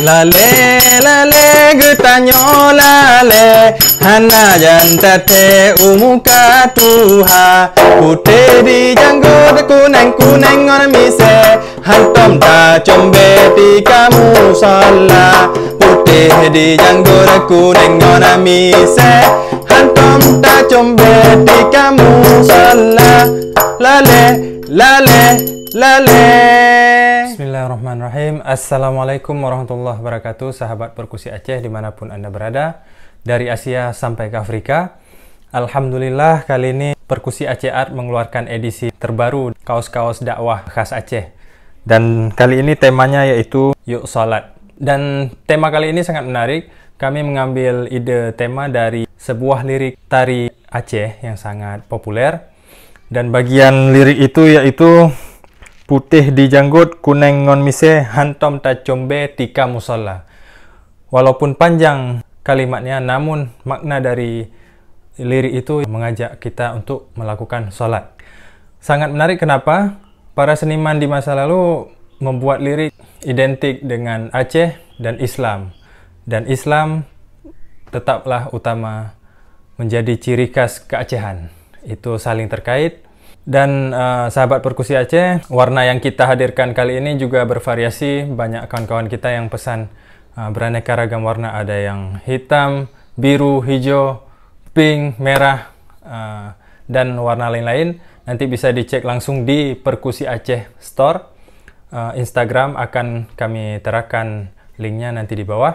Lale lale getanyo lale hana jantate umuka tuha putih di janggut kuneng kuneng on mise hantom ta combe di kamu sala putih di janggut kuneng on mise hantom ta combe di kamu sala lale lale lale. Bismillahirrahmanirrahim. Assalamualaikum warahmatullahi wabarakatuh. Sahabat perkusi Aceh dimanapun Anda berada, dari Asia sampai ke Afrika. Alhamdulillah, kali ini Perkusi Aceh Art mengeluarkan edisi terbaru kaos-kaos dakwah khas Aceh. Dan kali ini temanya yaitu Yuk Salat. Dan tema kali ini sangat menarik. Kami mengambil ide tema dari sebuah lirik tari Aceh yang sangat populer. Dan bagian lirik itu yaitu putih di janggut, kuneng ngon mise, hantom ta combe tika musola. Walaupun panjang kalimatnya, namun makna dari lirik itu mengajak kita untuk melakukan sholat. Sangat menarik kenapa? Para seniman di masa lalu membuat lirik identik dengan Aceh dan Islam. Dan Islam tetaplah utama menjadi ciri khas keacehan. Itu saling terkait. Dan sahabat perkusi Aceh, warna yang kita hadirkan kali ini juga bervariasi. Banyak kawan-kawan kita yang pesan beraneka ragam warna. Ada yang hitam, biru, hijau, pink, merah, dan warna lain-lain. Nanti bisa dicek langsung di Perkusi Aceh Store. Instagram akan kami terakan linknya nanti di bawah.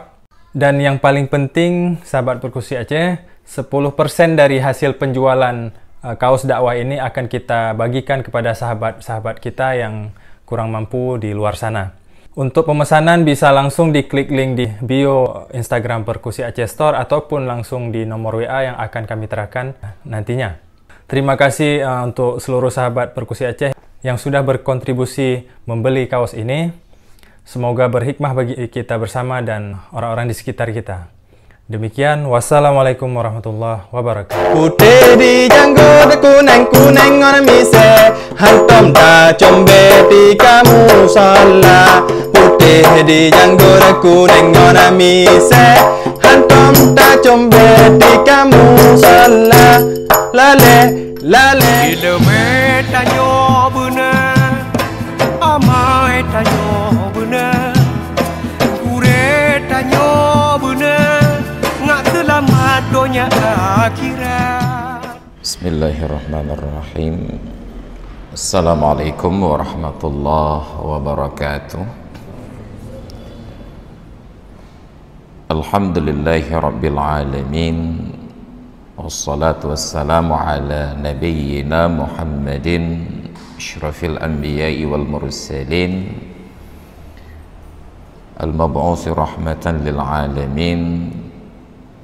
Dan yang paling penting, sahabat perkusi Aceh, 10% dari hasil penjualan kaos dakwah ini akan kita bagikan kepada sahabat-sahabat kita yang kurang mampu di luar sana. Untuk pemesanan bisa langsung diklik link di bio Instagram Perkusi Aceh Store ataupun langsung di nomor WA yang akan kami terakan nantinya. Terima kasih untuk seluruh sahabat Perkusi Aceh yang sudah berkontribusi membeli kaos ini. Semoga berhikmah bagi kita bersama dan orang-orang di sekitar kita. Demikian, wassalamualaikum warahmatullahi wabarakatuh. Putih di janggut, kuneng kuneng on mise, hantom ta combe di kamu sala. Putih di janggut, kuneng on mise, hantom ta combe di kamu sala. Lale lale. Bila metanyo benar, amai tanyo benar, kure tanyo benar. Selamat dunia akhirat. Bismillahirrahmanirrahim. Assalamualaikum warahmatullahi wabarakatuh. Alhamdulillahi rabbil alamin. Wassalatu wassalamu ala nabiyyina Muhammadin asyrafil anbiya'i wal mursalin, al-mab'uthi rahmatan lil alamin,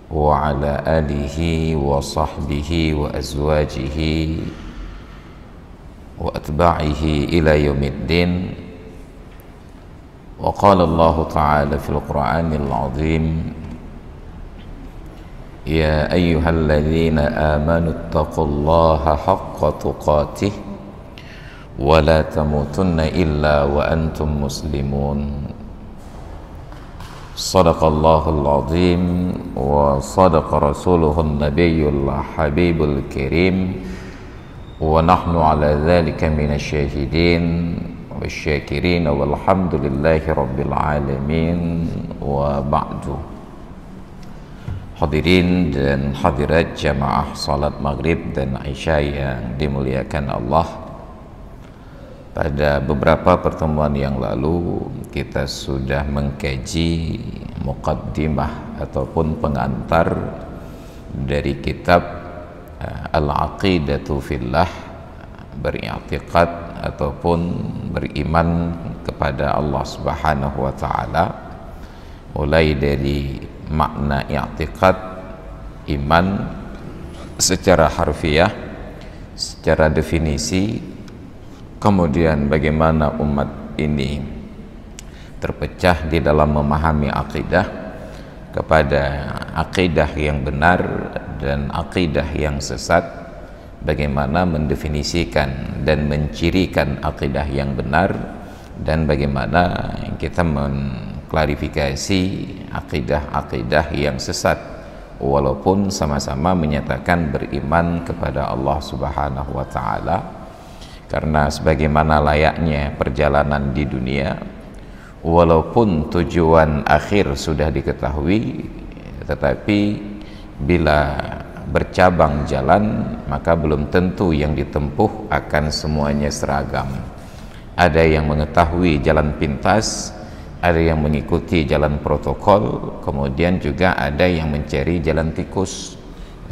wa ala alihi wa sahbihi wa azwajihi wa atba'ihi ila yaumiddin. Wa qala Allah ta'ala fil Qur'anil 'azim, ya ayyuhalladzina amanu taqullaha haqqa tuqatih wa la tamutunna illa wa antum muslimun. Sadaqallahul azim wa sadaqa rasuluhun nabiyyul habibul kirim wa nahnu ala dhalika minasyahidin wasyakirin walhamdulillahi rabbil alamin wa ba'du. Hadirin dan hadirat jamaah salat maghrib dan isya yang dimuliakan Allah, pada beberapa pertemuan yang lalu kita sudah mengkaji muqaddimah ataupun pengantar dari kitab Al-Aqidatu Fillah, beriktikad ataupun beriman kepada Allah Subhanahu wa taala, mulai dari makna i'tikad, iman secara harfiah, secara definisi. Kemudian bagaimana umat ini terpecah di dalam memahami akidah, kepada akidah yang benar dan akidah yang sesat, bagaimana mendefinisikan dan mencirikan akidah yang benar, dan bagaimana kita klarifikasi akidah-akidah yang sesat, walaupun sama-sama menyatakan beriman kepada Allah Subhanahu wa Ta'ala. Karena sebagaimana layaknya perjalanan di dunia, walaupun tujuan akhir sudah diketahui, tetapi bila bercabang jalan maka belum tentu yang ditempuh akan semuanya seragam. Ada yang mengetahui jalan pintas, ada yang mengikuti jalan protokol, kemudian juga ada yang mencari jalan tikus.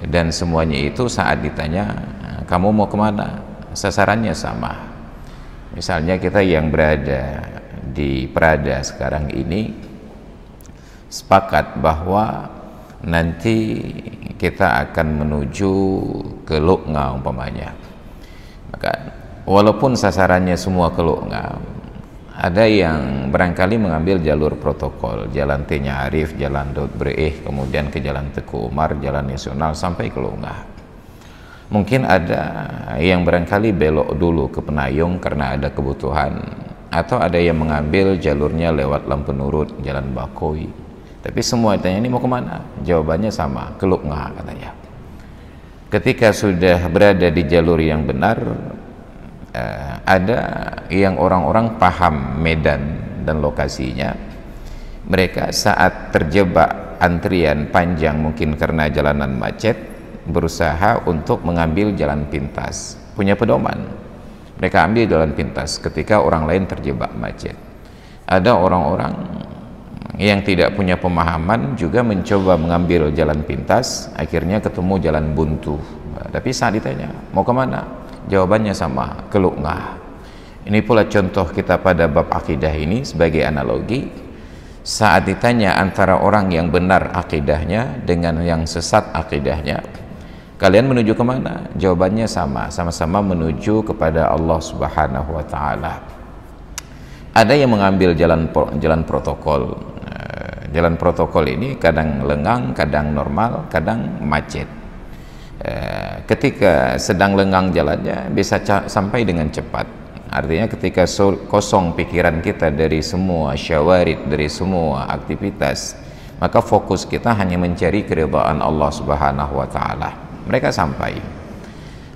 Dan semuanya itu saat ditanya, kamu mau kemana? Sasarannya sama. Misalnya kita yang berada di Prada sekarang ini sepakat bahwa nanti kita akan menuju ke Luqnga umpamanya. Maka walaupun sasarannya semua ke Luqnga, ada yang barangkali mengambil jalur protokol, jalan T-nya Arif, jalan Daud Breih, kemudian ke jalan Teguh Umar, jalan nasional sampai ke Luqnga. Mungkin ada yang barangkali belok dulu ke Penayung karena ada kebutuhan, atau ada yang mengambil jalurnya lewat Lampu Nurut, jalan Bakoi. Tapi semua ditanya, ini mau kemana? Jawabannya sama, ke Luqnga katanya. Ketika sudah berada di jalur yang benar, ada yang orang-orang paham medan dan lokasinya. Mereka saat terjebak antrian panjang mungkin karena jalanan macet, berusaha untuk mengambil jalan pintas, punya pedoman. Mereka ambil jalan pintas ketika orang lain terjebak macet. Ada orang-orang yang tidak punya pemahaman juga mencoba mengambil jalan pintas, akhirnya ketemu jalan buntu. Tapi saat ditanya, mau kemana? Jawabannya sama, ke Luqnga. Ini pula contoh kita pada bab akidah ini sebagai analogi. Saat ditanya antara orang yang benar akidahnya dengan yang sesat akidahnya, kalian menuju kemana? Jawabannya sama, sama-sama menuju kepada Allah Subhanahu wa Ta'ala. Ada yang mengambil jalan protokol. Jalan protokol ini kadang lengang, kadang normal, kadang macet. Ketika sedang lengang jalannya bisa sampai dengan cepat. Artinya ketika kosong pikiran kita dari semua syawarid, dari semua aktivitas, maka fokus kita hanya mencari keridhaan Allah Subhanahu wa Ta'ala. Mereka sampai.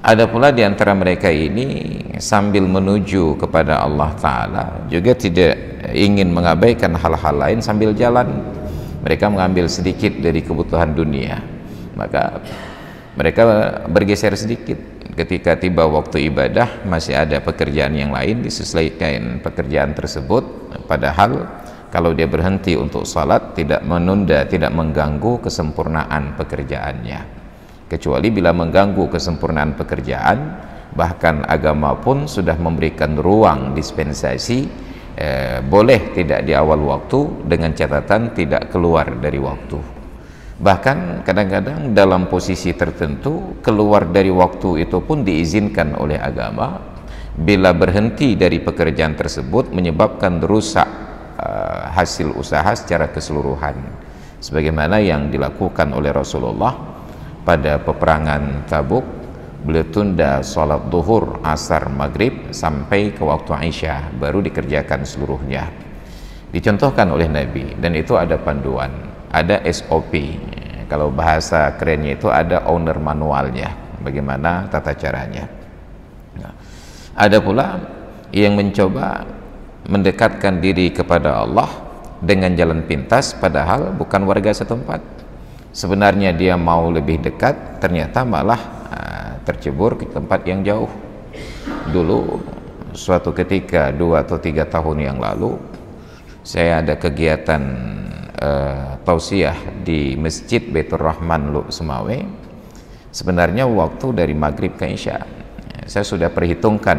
Ada pula di antara mereka ini sambil menuju kepada Allah Ta'ala juga tidak ingin mengabaikan hal-hal lain sambil jalan. Mereka mengambil sedikit dari kebutuhan dunia, maka mereka bergeser sedikit. Ketika tiba waktu ibadah masih ada pekerjaan yang lain, disesuaikan pekerjaan tersebut. Padahal kalau dia berhenti untuk salat, tidak menunda, tidak mengganggu kesempurnaan pekerjaannya. Kecuali bila mengganggu kesempurnaan pekerjaan, bahkan agama pun sudah memberikan ruang dispensasi, boleh tidak di awal waktu dengan catatan tidak keluar dari waktu. Bahkan kadang-kadang dalam posisi tertentu keluar dari waktu itu pun diizinkan oleh agama bila berhenti dari pekerjaan tersebut menyebabkan rusak hasil usaha secara keseluruhan, sebagaimana yang dilakukan oleh Rasulullah pada peperangan Tabuk. Beliau tunda sholat duhur, asar, maghrib sampai ke waktu Isya, baru dikerjakan seluruhnya. Dicontohkan oleh Nabi, dan itu ada panduan, ada SOP. Kalau bahasa kerennya itu ada owner manualnya, bagaimana tata caranya. Nah, ada pula yang mencoba mendekatkan diri kepada Allah dengan jalan pintas, padahal bukan warga setempat. Sebenarnya dia mau lebih dekat, ternyata malah tercebur ke tempat yang jauh. Dulu suatu ketika 2 atau 3 tahun yang lalu, saya ada kegiatan tausiah di Masjid Baitur Rahman Luk Semawe. Sebenarnya waktu dari maghrib ke Isya, saya sudah perhitungkan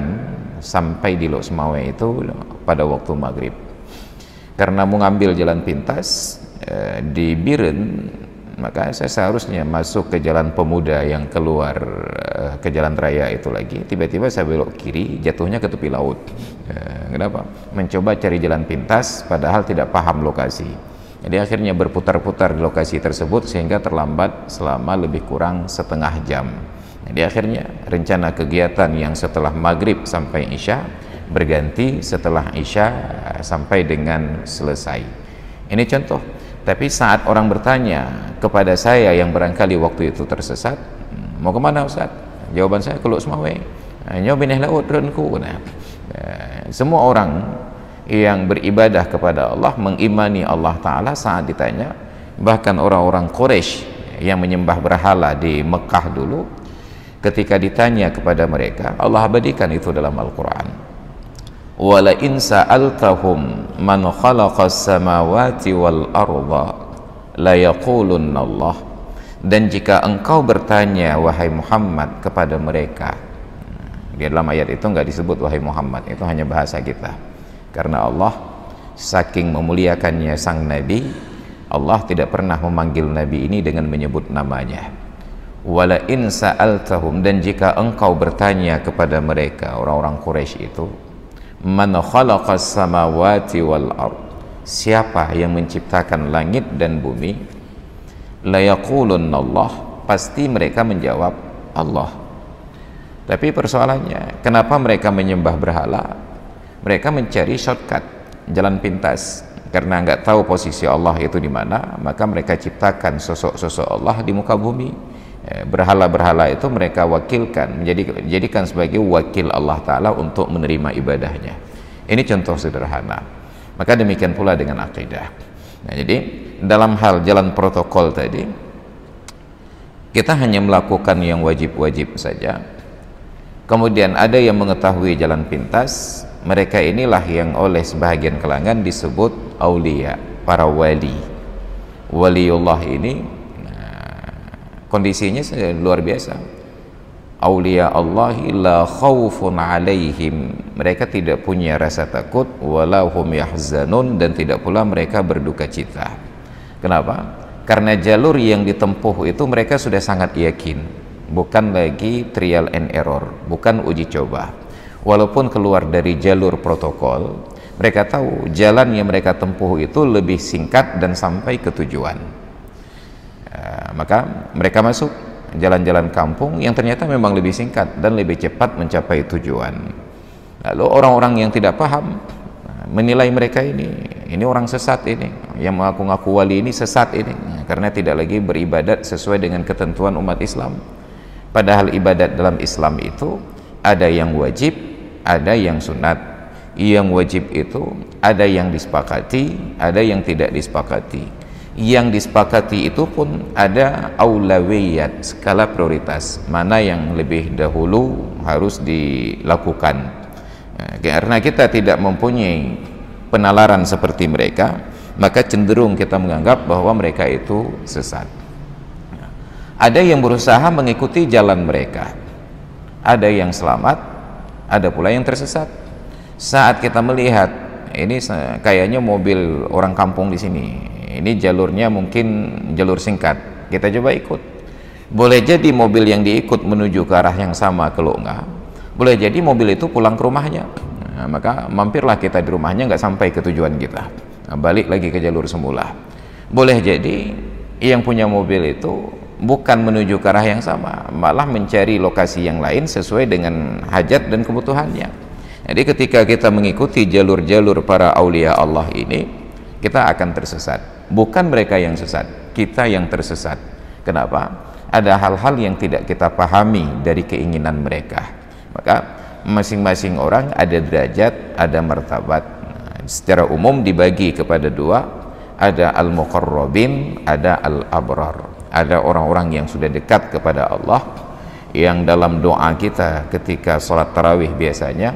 sampai di Luk Semawe itu pada waktu maghrib. Karena mau ngambil jalan pintas di Biren, maka saya seharusnya masuk ke jalan pemuda yang keluar ke jalan raya itu lagi. Tiba-tiba saya belok kiri, jatuhnya ke tepi laut. Kenapa? Mencoba cari jalan pintas padahal tidak paham lokasi. Jadi akhirnya berputar-putar di lokasi tersebut sehingga terlambat selama lebih kurang setengah jam. Jadi akhirnya rencana kegiatan yang setelah maghrib sampai Isya berganti setelah Isya sampai dengan selesai. Ini contoh. Tapi saat orang bertanya kepada saya yang barangkali waktu itu tersesat, mau kemana Ustaz? Jawaban saya, keluk semawe. Nyo binih laut renku. Semua orang yang beribadah kepada Allah, mengimani Allah Ta'ala saat ditanya, bahkan orang-orang Quraisy yang menyembah berhala di Mekah dulu, ketika ditanya kepada mereka, Allah abadikan itu dalam Al-Quran. Wala in sa'altahum man khalaqas samawati wal arda la yaqulunna Allah. Dan jika engkau bertanya wahai Muhammad kepada mereka, di dalam ayat itu enggak disebut wahai Muhammad, itu hanya bahasa kita, karena Allah saking memuliakannya sang Nabi, Allah tidak pernah memanggil Nabi ini dengan menyebut namanya. Wala in sa'altahum, dan jika engkau bertanya kepada mereka, orang-orang Quraisy itu, man khalaqas samawati wal ard, siapa yang menciptakan langit dan bumi, la yaqulunna Allah, pasti mereka menjawab Allah. Tapi persoalannya, kenapa mereka menyembah berhala? Mereka mencari shortcut, jalan pintas, karena nggak tahu posisi Allah itu di mana, maka mereka ciptakan sosok-sosok Allah di muka bumi. Berhala-berhala itu mereka wakilkan, jadikan sebagai wakil Allah Ta'ala untuk menerima ibadahnya. Ini contoh sederhana. Maka demikian pula dengan akidah. Nah, jadi dalam hal jalan protokol tadi, kita hanya melakukan yang wajib-wajib saja. Kemudian ada yang mengetahui jalan pintas, mereka inilah yang oleh sebahagian kalangan disebut aulia, para wali. Waliullah ini kondisinya luar biasa. Aulia Allahi la khaufun alaihim, mereka tidak punya rasa takut, wala hum yahzanun, dan tidak pula mereka berduka cita. Kenapa? Karena jalur yang ditempuh itu mereka sudah sangat yakin, bukan lagi trial and error, bukan uji coba. Walaupun keluar dari jalur protokol, mereka tahu jalan yang mereka tempuh itu lebih singkat dan sampai ke tujuan. Maka mereka masuk jalan-jalan kampung yang ternyata memang lebih singkat dan lebih cepat mencapai tujuan. Lalu orang-orang yang tidak paham menilai mereka ini orang sesat, ini yang mengaku-ngaku wali ini sesat ini, karena tidak lagi beribadat sesuai dengan ketentuan umat Islam. Padahal ibadat dalam Islam itu ada yang wajib, ada yang sunat. Yang wajib itu ada yang disepakati, ada yang tidak disepakati. Yang disepakati itu pun ada aulawiyat, skala prioritas, mana yang lebih dahulu harus dilakukan. Karena kita tidak mempunyai penalaran seperti mereka, maka cenderung kita menganggap bahwa mereka itu sesat. Ada yang berusaha mengikuti jalan mereka, ada yang selamat, ada pula yang tersesat. Saat kita melihat ini kayaknya mobil orang kampung di sini, ini jalurnya mungkin jalur singkat, kita coba ikut. Boleh jadi mobil yang diikut menuju ke arah yang sama, kalau enggak, boleh jadi mobil itu pulang ke rumahnya. Nah, maka mampirlah kita di rumahnya, nggak sampai ke tujuan kita, balik lagi ke jalur semula. Boleh jadi yang punya mobil itu bukan menuju ke arah yang sama, malah mencari lokasi yang lain sesuai dengan hajat dan kebutuhannya. Jadi ketika kita mengikuti jalur-jalur para aulia Allah ini, kita akan tersesat. Bukan mereka yang sesat, kita yang tersesat. Kenapa? Ada hal-hal yang tidak kita pahami dari keinginan mereka. Maka masing-masing orang ada derajat, ada martabat. Secara umum dibagi kepada dua, ada al-muqarrabin, ada al-abrar. Ada orang-orang yang sudah dekat kepada Allah, yang dalam doa kita ketika sholat tarawih biasanya,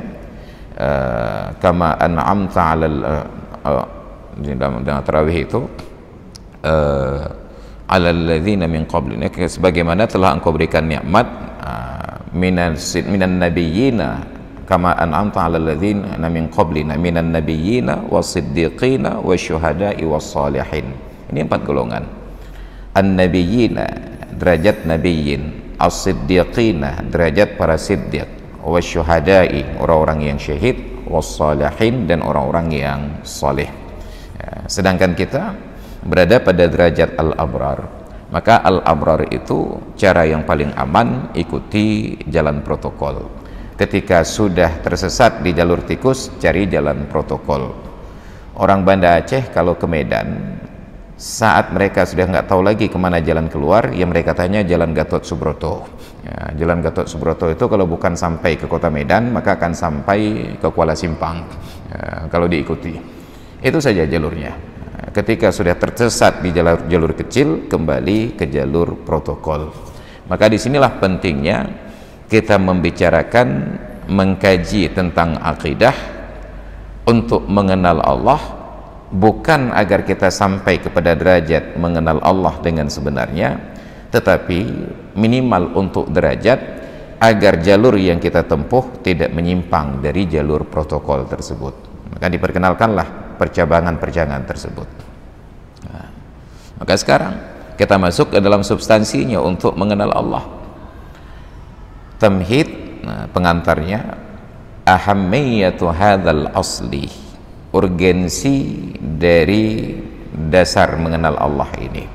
kama an'amta 'alal dalam tarawih itu, alal ladzina min qablina, sebagaimana telah engkau berikan nikmat minan nabiyyina, kama an'amta 'alal ladzina min qablina minan nabiyyina was-siddiqina wasyuhada'i was-salihin. Ini 4 golongan. An-nabiyyina, derajat nabiyyin, as-siddiqina, derajat para siddiq, wasyuhada'i, orang-orang yang syahid, was-salihin, dan orang-orang yang saleh. Sedangkan kita berada pada derajat al-abrar. Maka al-abrar itu cara yang paling aman, ikuti jalan protokol. Ketika sudah tersesat di jalur tikus, cari jalan protokol. orang Banda Aceh kalau ke Medan, saat mereka sudah nggak tahu lagi kemana jalan keluar, ya mereka tanya jalan Gatot Subroto. Ya, jalan Gatot Subroto itu kalau bukan sampai ke kota Medan, maka akan sampai ke Kuala Simpang, ya, kalau diikuti. Itu saja jalurnya. Ketika sudah tersesat di jalur kecil, kembali ke jalur protokol. Maka disinilah pentingnya kita membicarakan, mengkaji tentang akidah untuk mengenal Allah, bukan agar kita sampai kepada derajat mengenal Allah dengan sebenarnya, tetapi minimal untuk derajat agar jalur yang kita tempuh tidak menyimpang dari jalur protokol tersebut. Maka diperkenalkanlah percabangan-percabangan tersebut. Nah, maka sekarang kita masuk ke dalam substansinya untuk mengenal Allah. Tamhid, pengantarnya, ahammiyatu hadzal asli, urgensi dari dasar mengenal Allah ini.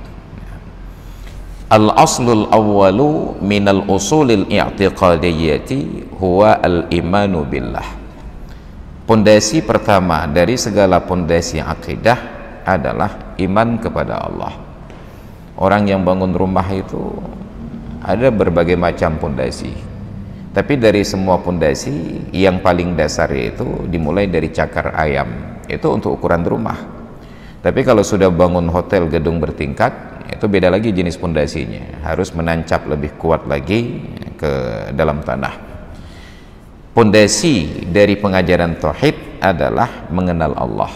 Al-aslul awwalu minal usulil i'tiqadiyyati huwa al-imanu billah. Pondasi pertama dari segala pondasi akidah adalah iman kepada Allah. Orang yang bangun rumah itu ada berbagai macam pondasi, tapi dari semua pondasi yang paling dasar itu dimulai dari cakar ayam, itu untuk ukuran rumah. Tapi kalau sudah bangun hotel gedung bertingkat, itu beda lagi jenis pondasinya, harus menancap lebih kuat lagi ke dalam tanah. Pondasi dari pengajaran tauhid adalah mengenal Allah.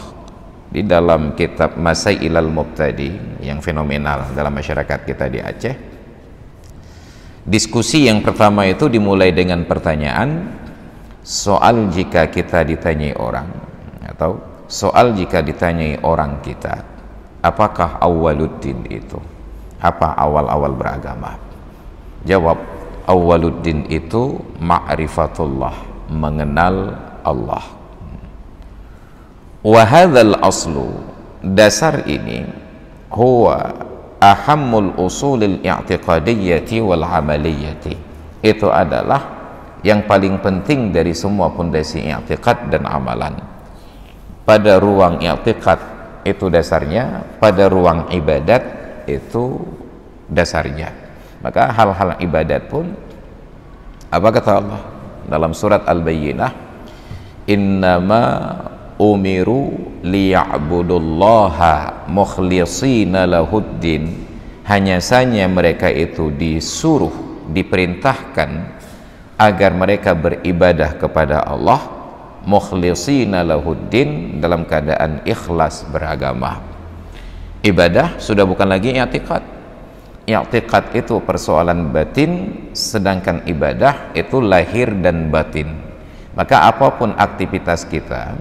Di dalam kitab Masailal Mubtadi yang fenomenal dalam masyarakat kita di Aceh, diskusi yang pertama itu dimulai dengan pertanyaan, soal jika kita ditanyai orang, atau soal jika ditanyai orang kita, apakah awwaluddin itu? Apa awal-awal beragama? Jawab, awwaluddin itu ma'rifatullah, mengenal Allah. Wa hadzal aslu, dasar ini, huwa ahammul usulil i'tiqadiyyati wal amaliyyati, itu adalah yang paling penting dari semua pondasi i'tiqad dan amalan. Pada ruang i'tiqad itu dasarnya, pada ruang ibadat itu dasarnya. Maka hal-hal ibadat pun, apa kata Allah dalam surat Al-Bayyinah, innama umiru liya'budullaha mukhlishina lahuddin, hanya saja mereka itu disuruh, diperintahkan agar mereka beribadah kepada Allah mukhlishina lahuddin, dalam keadaan ikhlas beragama. Ibadah sudah bukan lagi i'tiqad. I'tiqad itu persoalan batin, sedangkan ibadah itu lahir dan batin. Maka apapun aktivitas kita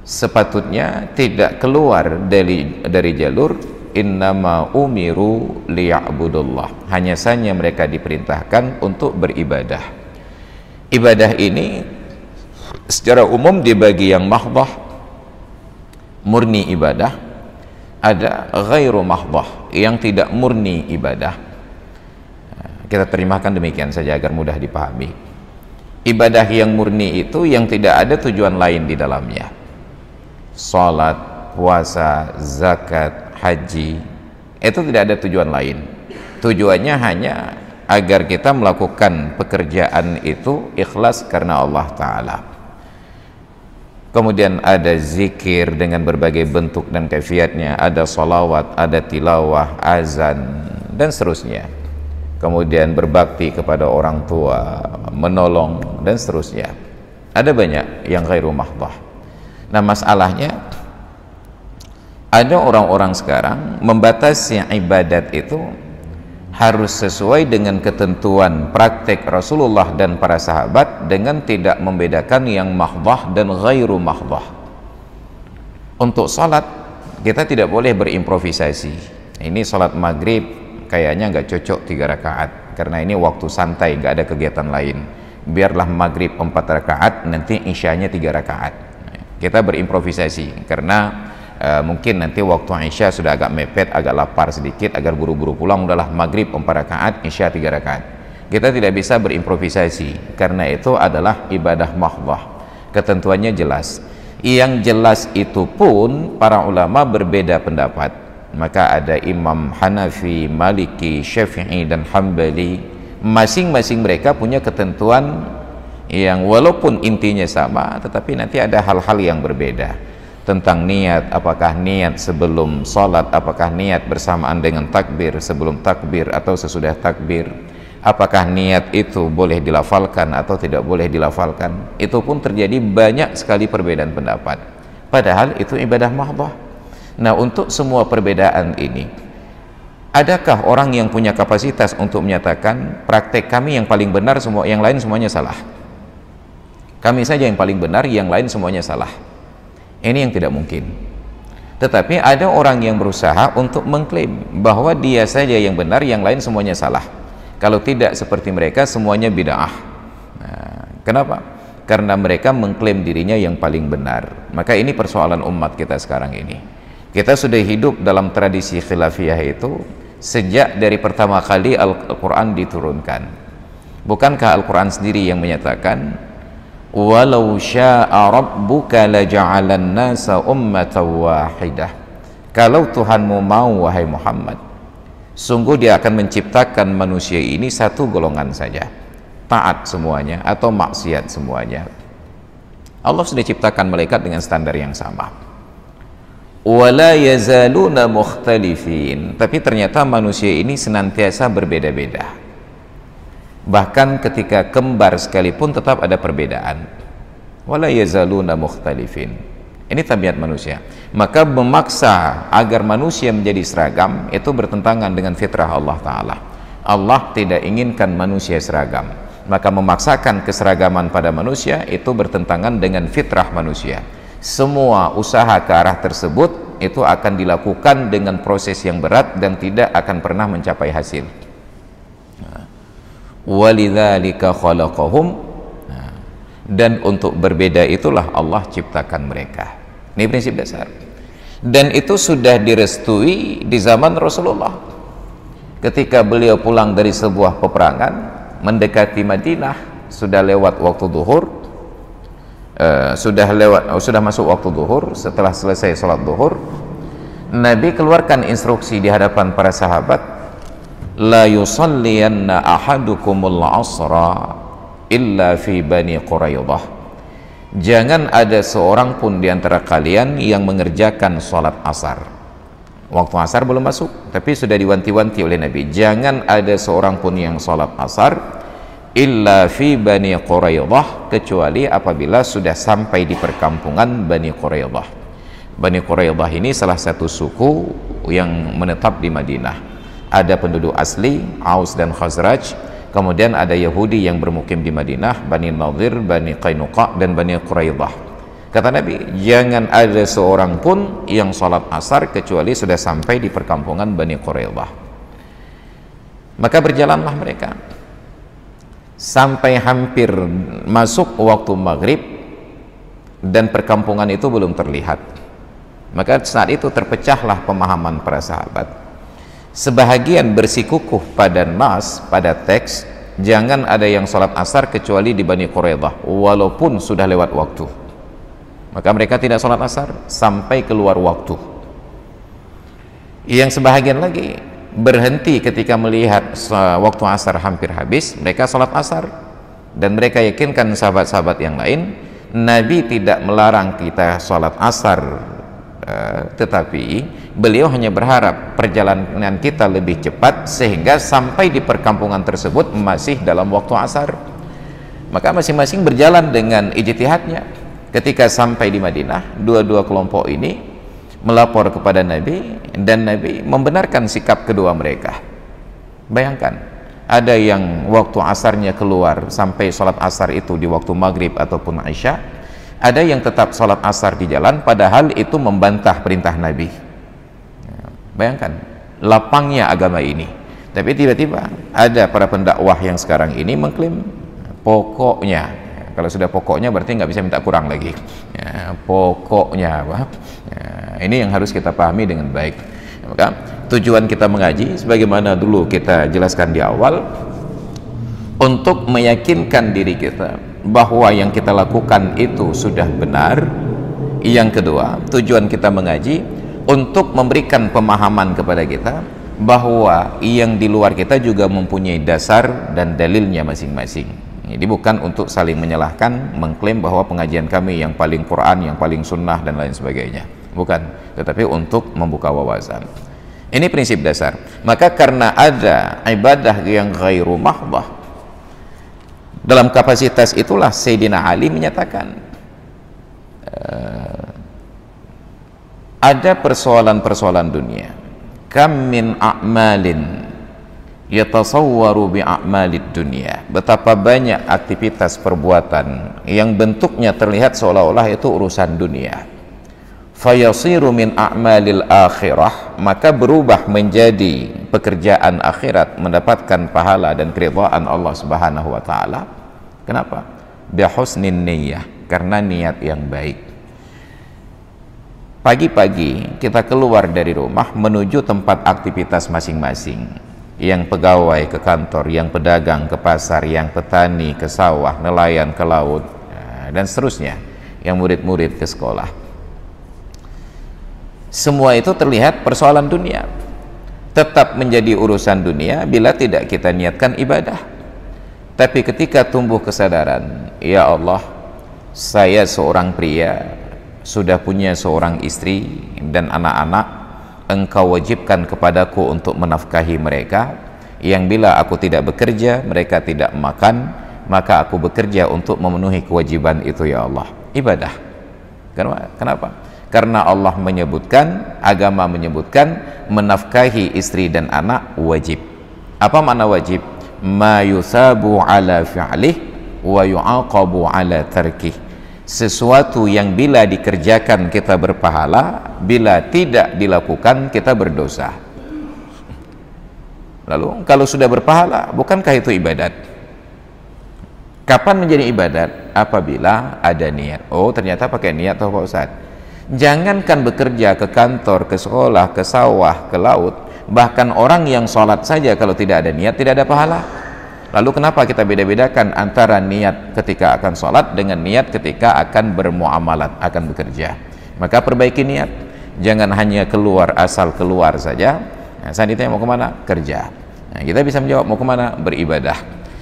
sepatutnya tidak keluar dari jalur innama umiru liya'budullah, hanya saja mereka diperintahkan untuk beribadah. Ibadah ini secara umum dibagi yang mahdhah, murni ibadah, ada ghairu mahdhah, yang tidak murni ibadah. Kita terjemahkan demikian saja agar mudah dipahami. Ibadah yang murni itu yang tidak ada tujuan lain di dalamnya. Salat, puasa, zakat, haji, itu tidak ada tujuan lain. Tujuannya hanya agar kita melakukan pekerjaan itu ikhlas karena Allah Ta'ala. Kemudian ada zikir dengan berbagai bentuk dan kaifiatnya, ada salawat, ada tilawah, azan, dan seterusnya. Kemudian berbakti kepada orang tua, menolong, dan seterusnya. Ada banyak yang ghairu mahdhah. Nah, masalahnya ada orang-orang sekarang membatasi ibadat itu harus sesuai dengan ketentuan praktek Rasulullah dan para sahabat, dengan tidak membedakan yang mahdhah dan ghairu mahdhah. Untuk salat kita tidak boleh berimprovisasi. Ini salat maghrib kayaknya nggak cocok 3 rakaat karena ini waktu santai, nggak ada kegiatan lain, biarlah maghrib 4 rakaat, nanti isyanya 3 rakaat. Kita berimprovisasi karena mungkin nanti waktu isya sudah agak mepet, agak lapar sedikit, agar buru-buru pulang, udahlah maghrib 4 rakaat, isya 3 rakaat. Kita tidak bisa berimprovisasi karena itu adalah ibadah mahdhah, ketentuannya jelas. Yang jelas itu pun para ulama berbeda pendapat. Maka ada Imam Hanafi, Maliki, Syafi'i dan Hambali. Masing-masing mereka punya ketentuan yang walaupun intinya sama, tetapi nanti ada hal-hal yang berbeda. Tentang niat, apakah niat sebelum sholat, apakah niat bersamaan dengan takbir, sebelum takbir atau sesudah takbir, apakah niat itu boleh dilafalkan atau tidak boleh dilafalkan. Itu pun terjadi banyak sekali perbedaan pendapat, padahal itu ibadah mahdhah. Nah, untuk semua perbedaan ini, adakah orang yang punya kapasitas untuk menyatakan praktek kami yang paling benar, semua yang lain semuanya salah? Kami saja yang paling benar, yang lain semuanya salah. Ini yang tidak mungkin. Tetapi ada orang yang berusaha untuk mengklaim bahwa dia saja yang benar, yang lain semuanya salah. Kalau tidak seperti mereka, semuanya bid'ah. Nah, kenapa? Karena mereka mengklaim dirinya yang paling benar. Maka ini persoalan umat kita sekarang ini. Kita sudah hidup dalam tradisi khilafiyah itu sejak dari pertama kali Al-Quran diturunkan. Bukankah Al-Quran sendiri yang menyatakan, walau syaa rabbuka laja'alan nasa ummatan wahidah. Kalau Tuhanmu mau, wahai Muhammad, sungguh dia akan menciptakan manusia ini satu golongan saja, taat semuanya atau maksiat semuanya. Allah sudah ciptakan malaikat dengan standar yang sama. Wala yazaluna mukhtalifin. Tapi ternyata manusia ini senantiasa berbeda-beda. Bahkan ketika kembar sekalipun tetap ada perbedaan. Wala yazaluna mukhtalifin. Ini tabiat manusia. Maka memaksa agar manusia menjadi seragam itu bertentangan dengan fitrah Allah Ta'ala. Allah tidak inginkan manusia seragam. Maka memaksakan keseragaman pada manusia itu bertentangan dengan fitrah manusia. Semua usaha ke arah tersebut itu akan dilakukan dengan proses yang berat dan tidak akan pernah mencapai hasil. Walidzalika khalaqahum. Dan untuk berbeda itulah Allah ciptakan mereka. Ini prinsip dasar. Dan itu sudah direstui di zaman Rasulullah. Ketika beliau pulang dari sebuah peperangan, mendekati Madinah, sudah lewat waktu zuhur, sudah masuk waktu zuhur. Setelah selesai sholat zuhur, Nabi keluarkan instruksi di hadapan para sahabat, la yusalliyanna ahadukumul asra illa fi Bani Quraidah. Jangan ada seorang pun di antara kalian yang mengerjakan sholat asar. Waktu asar belum masuk, tapi sudah diwanti-wanti oleh Nabi, jangan ada seorang pun yang sholat asar illa fi Bani Quraidah, kecuali apabila sudah sampai di perkampungan Bani Quraidah. Bani Quraidah ini salah satu suku yang menetap di Madinah. Ada penduduk asli Aus dan Khazraj, kemudian ada Yahudi yang bermukim di Madinah, Bani Nadir, Bani Qainuqa dan Bani Quraidah. Kata Nabi, jangan ada seorang pun yang sholat asar kecuali sudah sampai di perkampungan Bani Quraidah. Maka berjalanlah mereka sampai hampir masuk waktu maghrib dan perkampungan itu belum terlihat. Maka saat itu terpecahlah pemahaman para sahabat. Sebahagian bersikukuh pada nas, pada teks, jangan ada yang sholat asar kecuali di Bani Quraidah walaupun sudah lewat waktu. Maka mereka tidak sholat asar sampai keluar waktu. Yang sebahagian lagi berhenti ketika melihat waktu asar hampir habis, mereka sholat asar. Dan mereka yakinkan sahabat-sahabat yang lain, Nabi tidak melarang kita sholat asar, tetapi beliau hanya berharap perjalanan kita lebih cepat sehingga sampai di perkampungan tersebut masih dalam waktu asar. Maka masing-masing berjalan dengan ijtihadnya. Ketika sampai di Madinah, dua-dua kelompok ini melapor kepada Nabi dan Nabi membenarkan sikap kedua mereka. Bayangkan, ada yang waktu asarnya keluar sampai sholat asar itu di waktu maghrib ataupun isya, ada yang tetap sholat asar di jalan padahal itu membantah perintah Nabi. Bayangkan lapangnya agama ini. Tapi tiba-tiba ada para pendakwah yang sekarang ini mengklaim pokoknya, kalau sudah pokoknya berarti nggak bisa minta kurang lagi ya, pokoknya apa ya, ini yang harus kita pahami dengan baik. Maka tujuan kita mengaji sebagaimana dulu kita jelaskan di awal, untuk meyakinkan diri kita bahwa yang kita lakukan itu sudah benar, Yang kedua, tujuan kita mengaji untuk memberikan pemahaman kepada kita bahwa yang di luar kita juga mempunyai dasar dan dalilnya masing-masing. Jadi bukan untuk saling menyalahkan, mengklaim bahwa pengajian kami yang paling Quran, yang paling sunnah dan lain sebagainya. Bukan, tetapi untuk membuka wawasan. Ini prinsip dasar. Maka karena ada ibadah yang ghairu mahdhah, dalam kapasitas itulah Sayyidina Ali menyatakan ada persoalan-persoalan dunia. Kam min a'malin yatasawwaru bi a'malid dunia. Betapa banyak aktivitas perbuatan yang bentuknya terlihat seolah-olah itu urusan dunia. Fayasiru min a'malil akhirah, maka berubah menjadi pekerjaan akhirat, mendapatkan pahala dan keridhaan Allah Subhanahu wa taala. Kenapa? Bi husnin niyyah, karena niat yang baik. Pagi-pagi kita keluar dari rumah menuju tempat aktivitas masing-masing. Yang pegawai ke kantor, yang pedagang ke pasar, yang petani ke sawah, nelayan ke laut, dan seterusnya. Yang murid-murid ke sekolah. Semua itu terlihat persoalan dunia. Tetap menjadi urusan dunia bila tidak kita niatkan ibadah. Tapi ketika tumbuh kesadaran, ya Allah, saya seorang pria, sudah punya seorang istri dan anak-anak, Engkau wajibkan kepadaku untuk menafkahi mereka, yang bila aku tidak bekerja, mereka tidak makan, maka aku bekerja untuk memenuhi kewajiban itu, ya Allah. Ibadah. Kenapa? Karena Allah menyebutkan, agama menyebutkan, menafkahi istri dan anak wajib. Apa makna wajib? Ma yusabu ala fi'lih wa yu'aqabu ala tarkih. Sesuatu yang bila dikerjakan kita berpahala, bila tidak dilakukan kita berdosa. Lalu kalau sudah berpahala, bukankah itu ibadat? Kapan menjadi ibadat? Apabila ada niat. Oh, ternyata pakai niat toh Pak Ustadz. Jangankan bekerja ke kantor, ke sekolah, ke sawah, ke laut, bahkan orang yang sholat saja kalau tidak ada niat tidak ada pahala. Lalu kenapa kita beda-bedakan antara niat ketika akan sholat dengan niat ketika akan bermuamalat, akan bekerja? Maka perbaiki niat. Jangan hanya keluar asal keluar saja. Nah, saat ditanya mau kemana? Kerja. Nah, kita bisa menjawab mau kemana? Beribadah.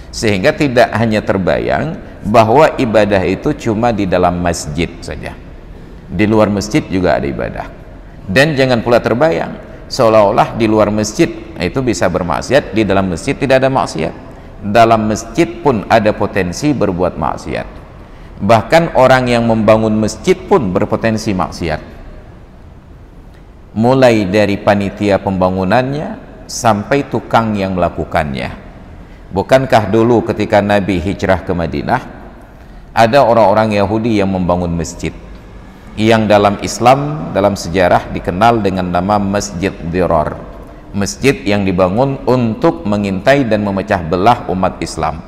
Sehingga tidak hanya terbayang bahwa ibadah itu cuma di dalam masjid saja. Di luar masjid juga ada ibadah. Dan jangan pula terbayang seolah-olah di luar masjid itu bisa bermaksiat, di dalam masjid tidak ada maksiat. Dalam masjid pun ada potensi berbuat maksiat. Bahkan orang yang membangun masjid pun berpotensi maksiat. Mulai dari panitia pembangunannya sampai tukang yang melakukannya. Bukankah dulu ketika Nabi hijrah ke Madinah, ada orang-orang Yahudi yang membangun masjid, yang dalam Islam, dalam sejarah dikenal dengan nama Masjid Dirar. Masjid yang dibangun untuk mengintai dan memecah belah umat Islam.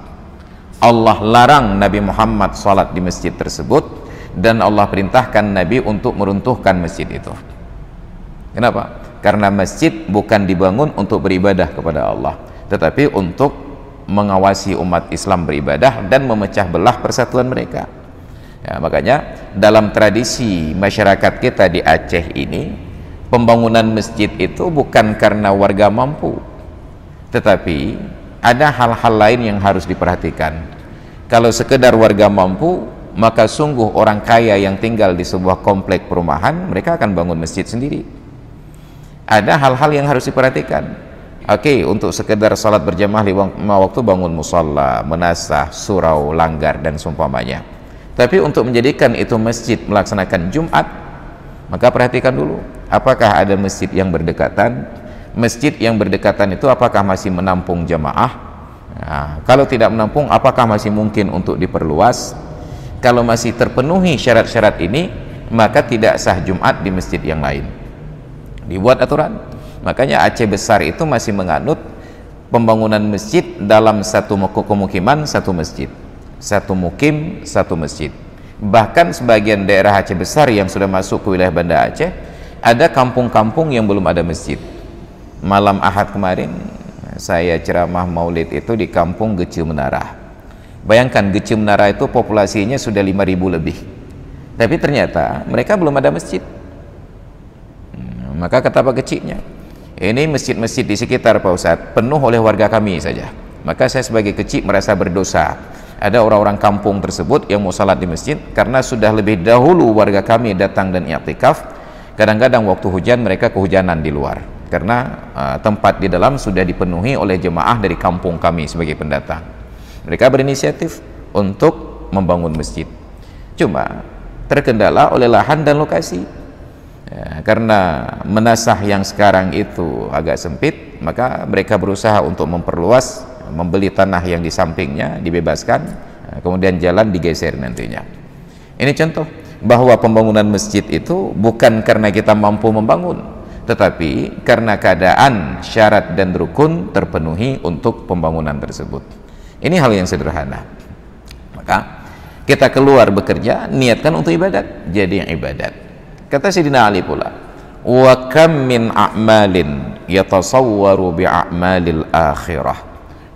Allah larang Nabi Muhammad sholat di masjid tersebut, dan Allah perintahkan Nabi untuk meruntuhkan masjid itu. Kenapa? Karena masjid bukan dibangun untuk beribadah kepada Allah, tetapi untuk mengawasi umat Islam beribadah dan memecah belah persatuan mereka. Ya, makanya dalam tradisi masyarakat kita di Aceh ini, pembangunan masjid itu bukan karena warga mampu, tetapi ada hal-hal lain yang harus diperhatikan. Kalau sekedar warga mampu, maka sungguh orang kaya yang tinggal di sebuah komplek perumahan, mereka akan bangun masjid sendiri. Ada hal-hal yang harus diperhatikan. Oke, untuk sekedar salat berjamaah 5 waktu bangun musalla, menasah, surau, langgar dan seumpamanya. Tapi untuk menjadikan itu masjid melaksanakan Jumat, maka perhatikan dulu, apakah ada masjid yang berdekatan? Masjid yang berdekatan itu apakah masih menampung jamaah? Nah, kalau tidak menampung, apakah masih mungkin untuk diperluas? Kalau masih terpenuhi syarat-syarat ini, maka tidak sah Jumat di masjid yang lain. Dibuat aturan. Makanya Aceh besar itu masih menganut pembangunan masjid dalam satu pemukiman satu masjid, satu mukim satu masjid. Bahkan sebagian daerah Aceh besar yang sudah masuk ke wilayah Banda Aceh, ada kampung-kampung yang belum ada masjid. Malam Ahad kemarin saya ceramah maulid itu di kampung Gece Menara. Bayangkan Gece Menara itu populasinya sudah 5.000 lebih. Tapi ternyata mereka belum ada masjid. Maka kata Pak Keciknya, ini masjid-masjid di sekitar Pak Ustadz penuh oleh warga kami saja. Maka saya sebagai kecik merasa berdosa. Ada orang-orang kampung tersebut yang mau salat di masjid karena sudah lebih dahulu warga kami datang dan i'tikaf. Kadang-kadang waktu hujan mereka kehujanan di luar karena tempat di dalam sudah dipenuhi oleh jemaah dari kampung kami sebagai pendatang. Mereka berinisiatif untuk membangun masjid. Cuma terkendala oleh lahan dan lokasi. Ya, karena menasah yang sekarang itu agak sempit, maka mereka berusaha untuk memperluas, membeli tanah yang di sampingnya dibebaskan, kemudian jalan digeser nantinya. Ini contoh bahwa pembangunan masjid itu bukan karena kita mampu membangun, tetapi karena keadaan syarat dan rukun terpenuhi untuk pembangunan tersebut. Ini hal yang sederhana. Maka kita keluar bekerja, niatkan untuk ibadat, jadi yang ibadat. Kata Sayyidina Ali pula, wa kam min a'malin yatasawwaru bi a'malil akhirah.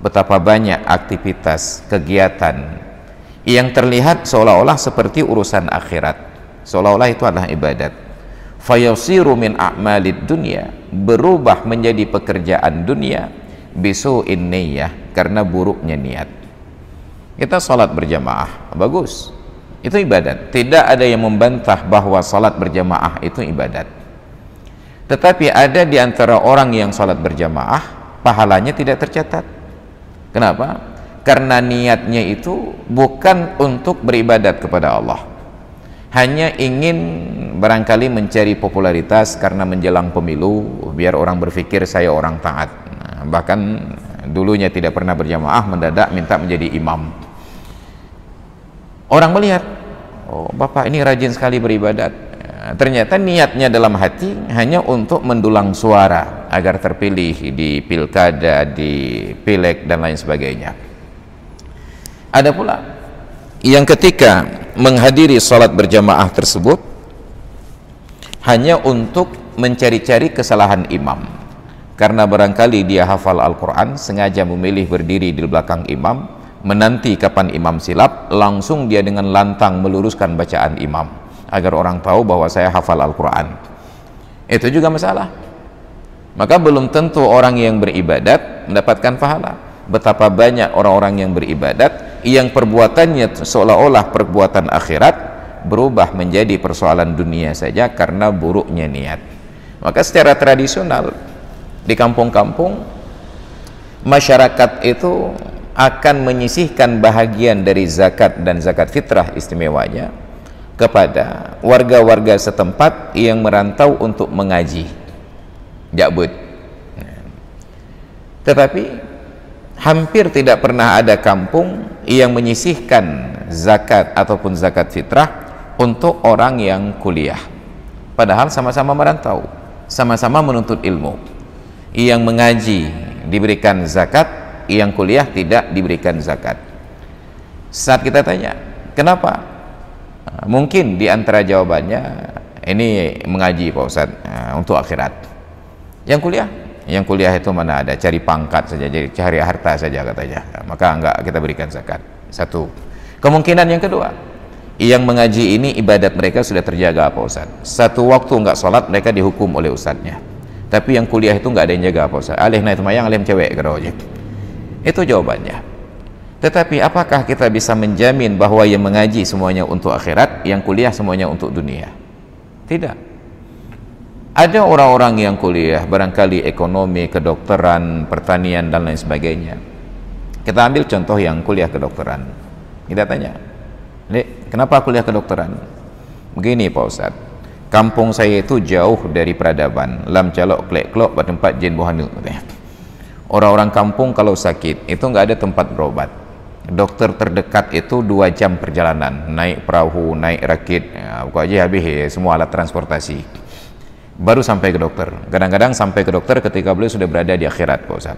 Betapa banyak aktivitas, kegiatan yang terlihat seolah-olah seperti urusan akhirat, seolah-olah itu adalah ibadat. Fayasiru min a'malid dunya, berubah menjadi pekerjaan dunia, bisu'in niyyah, karena buruknya niat. Kita salat berjamaah, bagus, itu ibadat. Tidak ada yang membantah bahwa salat berjamaah itu ibadat. Tetapi ada di antara orang yang salat berjamaah pahalanya tidak tercatat. Kenapa? Karena niatnya itu bukan untuk beribadat kepada Allah, hanya ingin barangkali mencari popularitas karena menjelang pemilu biar orang berpikir saya orang taat. Bahkan dulunya tidak pernah berjamaah, mendadak minta menjadi imam. Orang melihat, oh bapak ini rajin sekali beribadat. Ternyata niatnya dalam hati hanya untuk mendulang suara agar terpilih di pilkada, di pileg dan lain sebagainya. Ada pula yang ketika menghadiri salat berjamaah tersebut hanya untuk mencari-cari kesalahan imam, karena barangkali dia hafal Al-Quran, sengaja memilih berdiri di belakang imam, menanti kapan imam silap, langsung dia dengan lantang meluruskan bacaan imam agar orang tahu bahwa saya hafal Al-Quran. Itu juga masalah. Maka belum tentu orang yang beribadat mendapatkan pahala. Betapa banyak orang-orang yang beribadat yang perbuatannya seolah-olah perbuatan akhirat berubah menjadi persoalan dunia saja karena buruknya niat. Maka secara tradisional di kampung-kampung masyarakat itu akan menyisihkan bahagian dari zakat dan zakat fitrah istimewanya kepada warga-warga setempat yang merantau untuk mengaji, ja'bud. Tetapi hampir tidak pernah ada kampung yang menyisihkan zakat ataupun zakat fitrah untuk orang yang kuliah, padahal sama-sama merantau, sama-sama menuntut ilmu. Yang mengaji diberikan zakat, yang kuliah tidak diberikan zakat. Saat kita tanya, kenapa? Mungkin di antara jawabannya, ini mengaji Pak Ustadz untuk akhirat. Yang kuliah itu mana ada, cari pangkat saja, cari harta saja katanya, maka enggak kita berikan zakat. Satu. Kemungkinan yang kedua, yang mengaji ini ibadat mereka sudah terjaga Pak Ustadz. Satu waktu enggak sholat mereka dihukum oleh ustadznya. Tapi yang kuliah itu enggak ada yang jaga Pak Ustadz. Alih naik temayang, alih cewek kata ojek. Itu jawabannya. Tetapi apakah kita bisa menjamin bahwa yang mengaji semuanya untuk akhirat, yang kuliah semuanya untuk dunia? Tidak. Ada orang-orang yang kuliah barangkali ekonomi, kedokteran, pertanian dan lain sebagainya. Kita ambil contoh yang kuliah kedokteran. Kita tanya, "Dek, kenapa kuliah kedokteran?" Begini Pak Ustadz, kampung saya itu jauh dari peradaban, lam calok klek-klok bertempat jen buhanu. Orang-orang kampung kalau sakit itu nggak ada tempat berobat. Dokter terdekat itu 2 jam perjalanan, naik perahu, naik rakit, buka aja habis semua alat transportasi, baru sampai ke dokter. Kadang-kadang sampai ke dokter ketika beliau sudah berada di akhirat Pak Ustaz.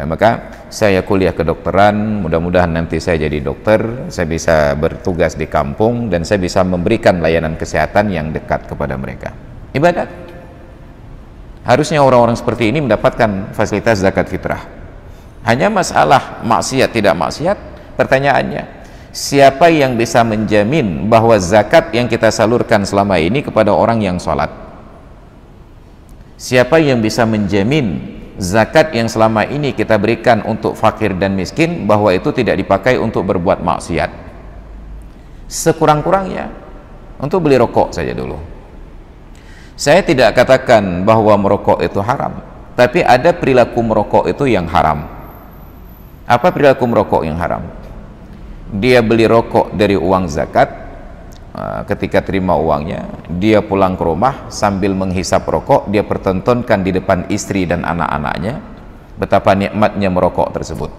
Maka saya kuliah kedokteran, mudah-mudahan nanti saya jadi dokter, saya bisa bertugas di kampung dan saya bisa memberikan layanan kesehatan yang dekat kepada mereka. Ibadat. Harusnya orang-orang seperti ini mendapatkan fasilitas zakat fitrah. Hanya masalah maksiat tidak maksiat, pertanyaannya, siapa yang bisa menjamin bahwa zakat yang kita salurkan selama ini kepada orang yang sholat? Siapa yang bisa menjamin zakat yang selama ini kita berikan untuk fakir dan miskin bahwa itu tidak dipakai untuk berbuat maksiat? Sekurang-kurangnya untuk beli rokok saja dulu. Saya tidak katakan bahwa merokok itu haram, tapi ada perilaku merokok itu yang haram. Apa perilaku merokok yang haram? Dia beli rokok dari uang zakat, ketika terima uangnya dia pulang ke rumah sambil menghisap rokok, dia pertontonkan di depan istri dan anak-anaknya betapa nikmatnya merokok tersebut.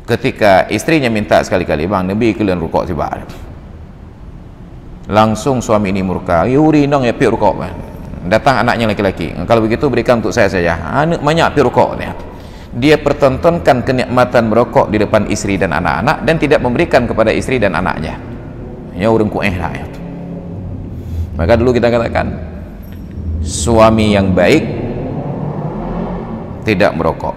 Ketika istrinya minta sekali-kali, bang Nabi kalian rokok tiba, langsung suami ini murka, yuri nong ya pi rokok. Datang anaknya laki-laki, kalau begitu berikan untuk saya saja, anak banyak pi rokok. Dia pertontonkan kenikmatan merokok di depan istri dan anak-anak dan tidak memberikan kepada istri dan anaknya. Ya urang ku lah ya. Maka dulu kita katakan suami yang baik tidak merokok.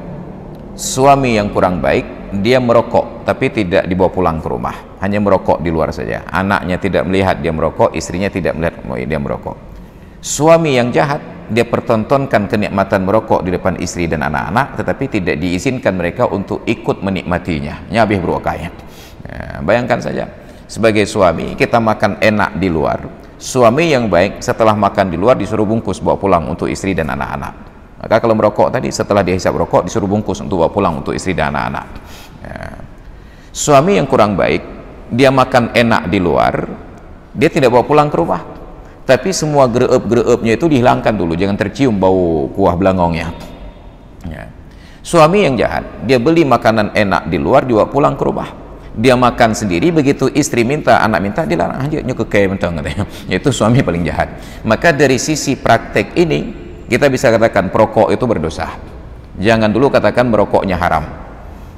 Suami yang kurang baik dia merokok tapi tidak dibawa pulang ke rumah, hanya merokok di luar saja. Anaknya tidak melihat dia merokok, istrinya tidak melihat dia merokok. Suami yang jahat dia pertontonkan kenikmatan merokok di depan istri dan anak-anak tetapi tidak diizinkan mereka untuk ikut menikmatinya. Nyabih berokahnya. Bayangkan saja, sebagai suami kita makan enak di luar, suami yang baik setelah makan di luar disuruh bungkus bawa pulang untuk istri dan anak-anak. Maka kalau merokok tadi setelah dihisap rokok disuruh bungkus untuk bawa pulang untuk istri dan anak-anak. Suami yang kurang baik dia makan enak di luar, dia tidak bawa pulang ke rumah, tapi semua gereup-gereupnya itu dihilangkan dulu, jangan tercium bau kuah belangongnya. Suami yang jahat dia beli makanan enak di luar dibawa pulang ke rumah, dia makan sendiri, begitu istri minta, anak minta, dilarang aja nyukeke mentang katanya. Itu suami paling jahat. Maka dari sisi praktek ini kita bisa katakan perokok itu berdosa. Jangan dulu katakan merokoknya haram.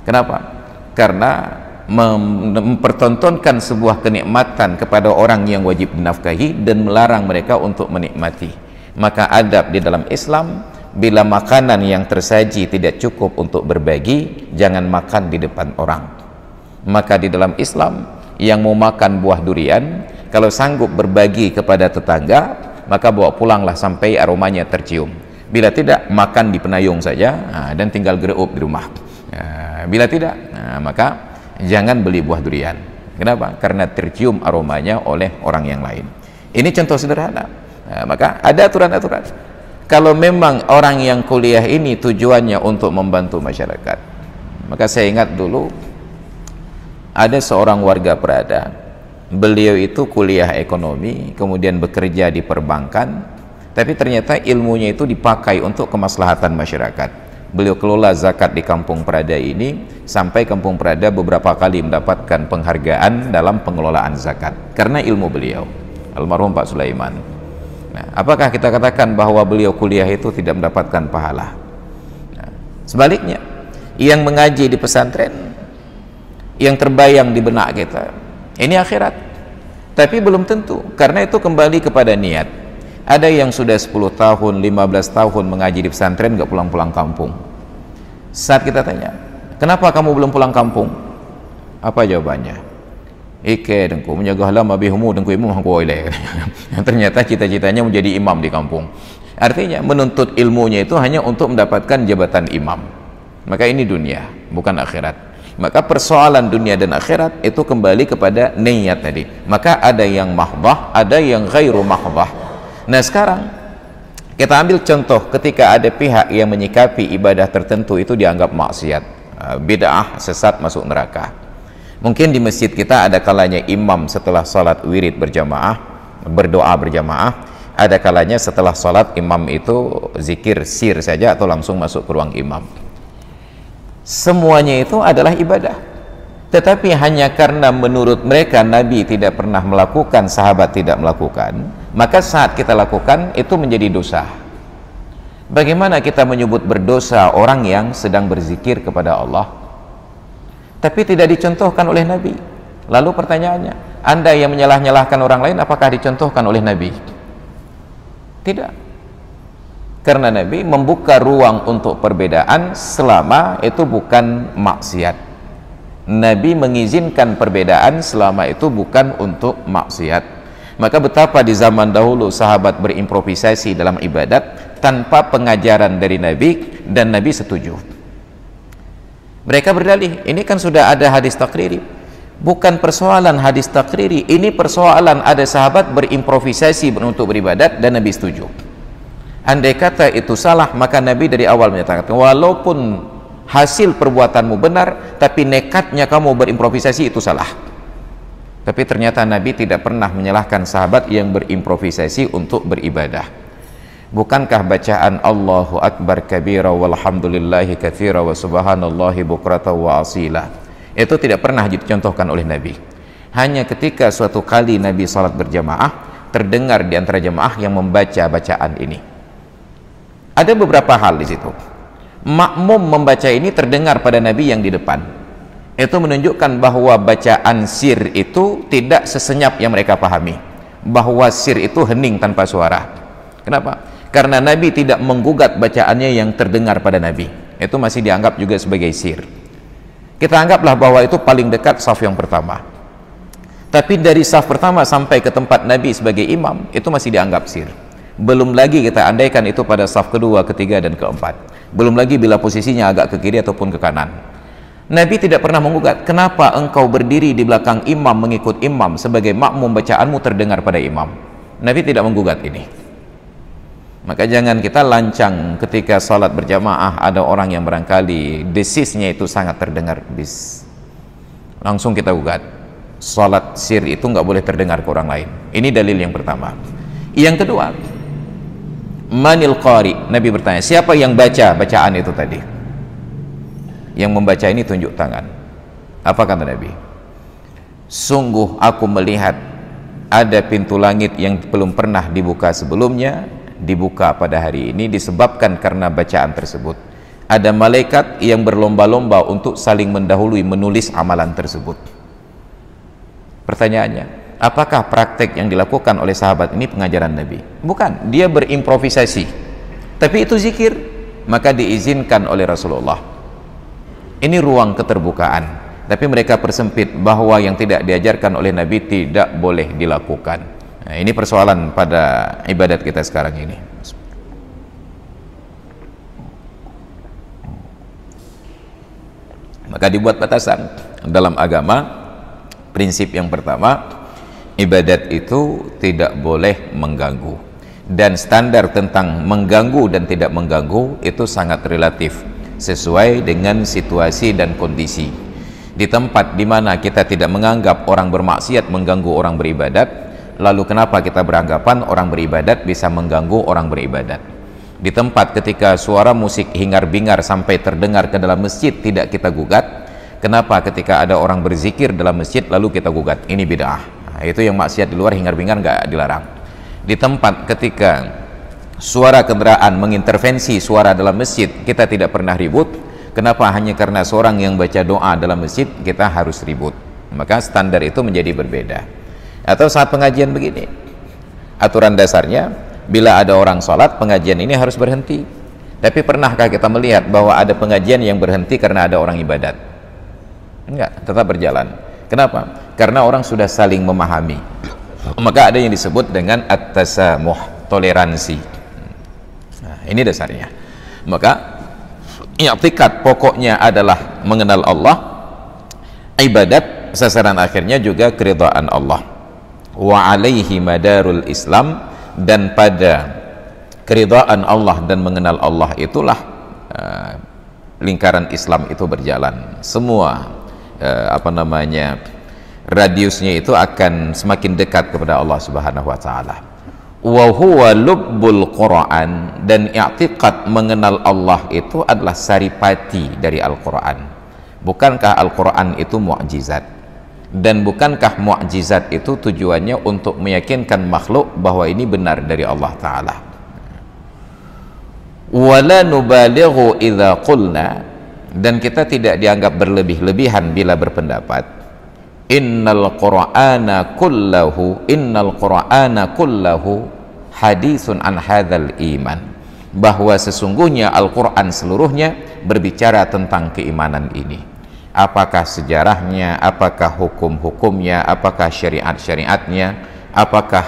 Kenapa? Karena mempertontonkan sebuah kenikmatan kepada orang yang wajib dinafkahi dan melarang mereka untuk menikmati. Maka adab di dalam Islam, bila makanan yang tersaji tidak cukup untuk berbagi, jangan makan di depan orang. Maka di dalam Islam yang mau makan buah durian, kalau sanggup berbagi kepada tetangga, maka bawa pulanglah sampai aromanya tercium. Bila tidak, makan di penayung saja dan tinggal gereup di rumah. Bila tidak, maka jangan beli buah durian. Kenapa? Karena tercium aromanya oleh orang yang lain. Ini contoh sederhana. Maka ada aturan-aturan. Kalau memang orang yang kuliah ini tujuannya untuk membantu masyarakat, maka saya ingat dulu ada seorang warga Prada, beliau itu kuliah ekonomi, kemudian bekerja di perbankan, tapi ternyata ilmunya itu dipakai untuk kemaslahatan masyarakat. Beliau kelola zakat di Kampung Prada ini, sampai Kampung Prada beberapa kali mendapatkan penghargaan dalam pengelolaan zakat karena ilmu beliau, almarhum Pak Sulaiman. Nah, apakah kita katakan bahwa beliau kuliah itu tidak mendapatkan pahala? Nah, sebaliknya, yang mengaji di pesantren, yang terbayang di benak kita ini akhirat, tapi belum tentu, karena itu kembali kepada niat. Ada yang sudah 10 tahun, 15 tahun mengaji di pesantren gak pulang-pulang kampung. Saat kita tanya, kenapa kamu belum pulang kampung? Apa jawabannya? Ike dengku menjaga lama bihumu dengku imam hangku ile. Ternyata cita-citanya menjadi imam di kampung. Artinya menuntut ilmunya itu hanya untuk mendapatkan jabatan imam. Maka ini dunia, bukan akhirat. Maka persoalan dunia dan akhirat itu kembali kepada niat tadi. Maka ada yang mahdah, ada yang ghairu mahdah. Nah sekarang kita ambil contoh ketika ada pihak yang menyikapi ibadah tertentu itu dianggap maksiat, bid'ah, sesat, masuk neraka. Mungkin di masjid kita ada kalanya imam setelah sholat wirid berjamaah berdoa berjamaah, ada kalanya setelah sholat imam itu zikir sir saja atau langsung masuk ke ruang imam. Semuanya itu adalah ibadah, tetapi hanya karena menurut mereka Nabi tidak pernah melakukan, sahabat tidak melakukan, maka saat kita lakukan itu menjadi dosa. Bagaimana kita menyebut berdosa orang yang sedang berzikir kepada Allah tapi tidak dicontohkan oleh Nabi? Lalu pertanyaannya, Anda yang menyalah-nyalahkan orang lain, apakah dicontohkan oleh Nabi? Tidak. Karena Nabi membuka ruang untuk perbedaan selama itu bukan maksiat. Nabi mengizinkan perbedaan selama itu bukan untuk maksiat. Maka betapa di zaman dahulu sahabat berimprovisasi dalam ibadat tanpa pengajaran dari Nabi, dan Nabi setuju. Mereka berdalih, ini kan sudah ada hadis takriri. Bukan persoalan hadis takriri, ini persoalan ada sahabat berimprovisasi untuk beribadat dan Nabi setuju. Andai kata itu salah, maka Nabi dari awal menyatakan, walaupun hasil perbuatanmu benar, tapi nekatnya kamu berimprovisasi itu salah. Tapi ternyata Nabi tidak pernah menyalahkan sahabat yang berimprovisasi untuk beribadah. Bukankah bacaan Allahu Akbar kabira walhamdulillahi katsira wa subhanallahi bukrata wa asila itu tidak pernah dicontohkan oleh Nabi? Hanya ketika suatu kali Nabi salat berjamaah, terdengar di antara jamaah yang membaca bacaan ini. Ada beberapa hal di situ. Makmum membaca ini terdengar pada Nabi yang di depan. Itu menunjukkan bahwa bacaan sir itu tidak sesenyap yang mereka pahami, bahwa sir itu hening tanpa suara. Kenapa? Karena Nabi tidak menggugat bacaannya yang terdengar pada Nabi. Itu masih dianggap juga sebagai sir. Kita anggaplah bahwa itu paling dekat saf yang pertama. Tapi dari saf pertama sampai ke tempat Nabi sebagai imam, itu masih dianggap sir. Belum lagi kita andaikan itu pada saf kedua, ketiga, dan keempat. Belum lagi bila posisinya agak ke kiri ataupun ke kanan. Nabi tidak pernah menggugat, kenapa engkau berdiri di belakang imam mengikut imam sebagai makmum, bacaanmu terdengar pada imam. Nabi tidak menggugat ini. Maka jangan kita lancang ketika salat berjamaah ada orang yang barangkali desisnya itu sangat terdengar, langsung kita gugat. Salat sir itu nggak boleh terdengar ke orang lain. Ini dalil yang pertama. Yang kedua, manil qari? Nabi bertanya, siapa yang baca bacaan itu tadi? Yang membaca ini tunjuk tangan. Apa kata Nabi? Sungguh aku melihat ada pintu langit yang belum pernah dibuka sebelumnya, dibuka pada hari ini disebabkan karena bacaan tersebut. Ada malaikat yang berlomba-lomba untuk saling mendahului menulis amalan tersebut. Pertanyaannya, apakah praktek yang dilakukan oleh sahabat ini pengajaran Nabi? Bukan, dia berimprovisasi. Tapi itu zikir, maka diizinkan oleh Rasulullah. Ini ruang keterbukaan. Tapi mereka persempit bahwa yang tidak diajarkan oleh Nabi tidak boleh dilakukan. Nah, ini persoalan pada ibadat kita sekarang ini. Maka dibuat batasan dalam agama. Prinsip yang pertama, ibadat itu tidak boleh mengganggu. Dan standar tentang mengganggu dan tidak mengganggu itu sangat relatif, sesuai dengan situasi dan kondisi. Di tempat di mana kita tidak menganggap orang bermaksiat mengganggu orang beribadat, lalu kenapa kita beranggapan orang beribadat bisa mengganggu orang beribadat? Di tempat ketika suara musik hingar-bingar sampai terdengar ke dalam masjid tidak kita gugat, kenapa ketika ada orang berzikir dalam masjid lalu kita gugat? Ini bid'ah. Nah, itu yang maksiat di luar hingar-bingar nggak dilarang. Di tempat ketika suara kendaraan mengintervensi suara dalam masjid kita tidak pernah ribut, kenapa hanya karena seorang yang baca doa dalam masjid kita harus ribut? Maka standar itu menjadi berbeda. Atau saat pengajian begini, aturan dasarnya bila ada orang sholat, pengajian ini harus berhenti. Tapi pernahkah kita melihat bahwa ada pengajian yang berhenti karena ada orang ibadat? Enggak, tetap berjalan. Kenapa? Karena orang sudah saling memahami. Maka ada yang disebut dengan at-tasamuh, toleransi. Nah, ini dasarnya. Maka i'tiqad pokoknya adalah mengenal Allah, ibadat sasaran akhirnya juga keridhaan Allah. Wa alaihi madarul Islam, dan pada keridhaan Allah dan mengenal Allah itulah lingkaran Islam itu berjalan. Semua radiusnya itu akan semakin dekat kepada Allah Subhanahu wa taala. Wa huwa lubbul Quran, dan i'tiqad mengenal Allah itu adalah saripati dari Al-Quran. Bukankah Al-Quran itu mukjizat? Dan bukankah mukjizat itu tujuannya untuk meyakinkan makhluk bahwa ini benar dari Allah Ta'ala? Wala nubalighu idza qulna, dan kita tidak dianggap berlebih-lebihan bila berpendapat innal qur'ana kullahu hadisun an hadzal iman, bahwa sesungguhnya Al-Quran seluruhnya berbicara tentang keimanan ini. apakah sejarahnya, apakah hukum-hukumnya, apakah syariat-syariatnya, apakah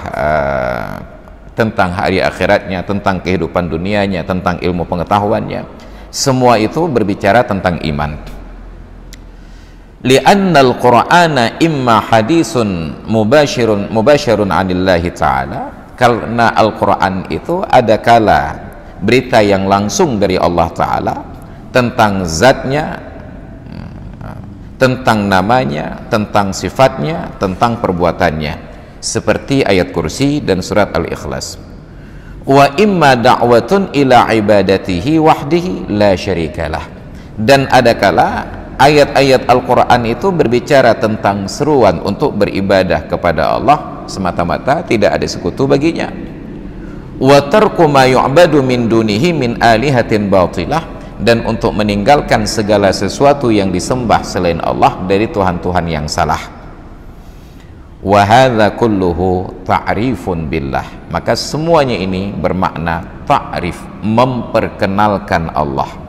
tentang hari akhiratnya, tentang kehidupan dunianya, tentang ilmu pengetahuannya. Semua itu berbicara tentang iman. Li'annal Qur'ana imma hadisun mubashirun 'anillahi ta'ala, karena Al-Quran itu ada kala berita yang langsung dari Allah Ta'ala tentang zatnya, tentang namanya, tentang sifatnya, tentang perbuatannya, seperti ayat kursi dan surat Al-Ikhlas. Wa imma da'watun ila ibadatihi wahdihi la syarikalah, dan ada kala ayat-ayat Al-Quran itu berbicara tentang seruan untuk beribadah kepada Allah semata-mata, tidak ada sekutu baginya. Wa tarku ma yu'badu min dunihi min alihatin batilah, dan untuk meninggalkan segala sesuatu yang disembah selain Allah dari Tuhan-Tuhan yang salah. Wa hadza kulluhu ta'rifun billah, maka semuanya ini bermakna ta'rif, memperkenalkan Allah.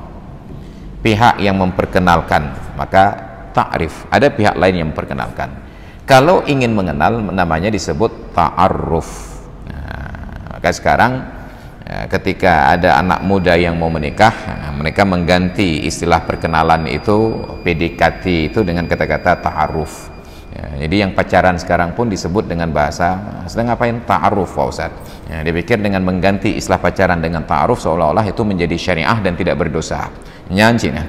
Pihak yang memperkenalkan, maka ta'rif, ada pihak lain yang memperkenalkan. Kalau ingin mengenal, namanya disebut ta'arruf. Nah, maka sekarang ketika ada anak muda yang mau menikah, mereka mengganti istilah perkenalan itu, PDKT itu, dengan kata-kata ta'aruf. Jadi yang pacaran sekarang pun disebut dengan bahasa, sedang ngapain? Ta'aruf, Pak Ustadz. Dia pikir dengan mengganti istilah pacaran dengan ta'aruf seolah-olah itu menjadi syariah dan tidak berdosa. Nyanyinya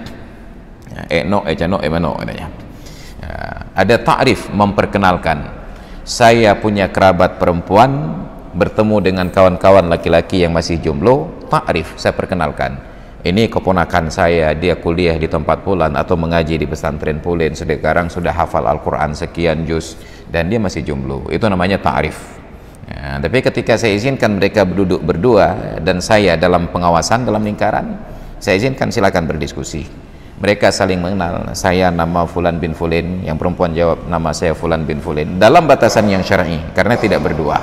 ada ta'rif, memperkenalkan. Saya punya kerabat perempuan bertemu dengan kawan-kawan laki-laki yang masih jomblo, ta'rif, saya perkenalkan. Ini keponakan saya, dia kuliah di tempat Fulan atau mengaji di pesantren Fulan, sekarang sudah hafal Al-Quran sekian juz dan dia masih jomblo. Itu namanya ta'rif. Tapi ketika saya izinkan mereka duduk berdua dan saya dalam pengawasan, dalam lingkaran, saya izinkan silakan berdiskusi. Mereka saling mengenal, saya nama Fulan bin Fulan, yang perempuan jawab nama saya Fulan bin Fulan, dalam batasan yang syar'i, karena tidak berdua,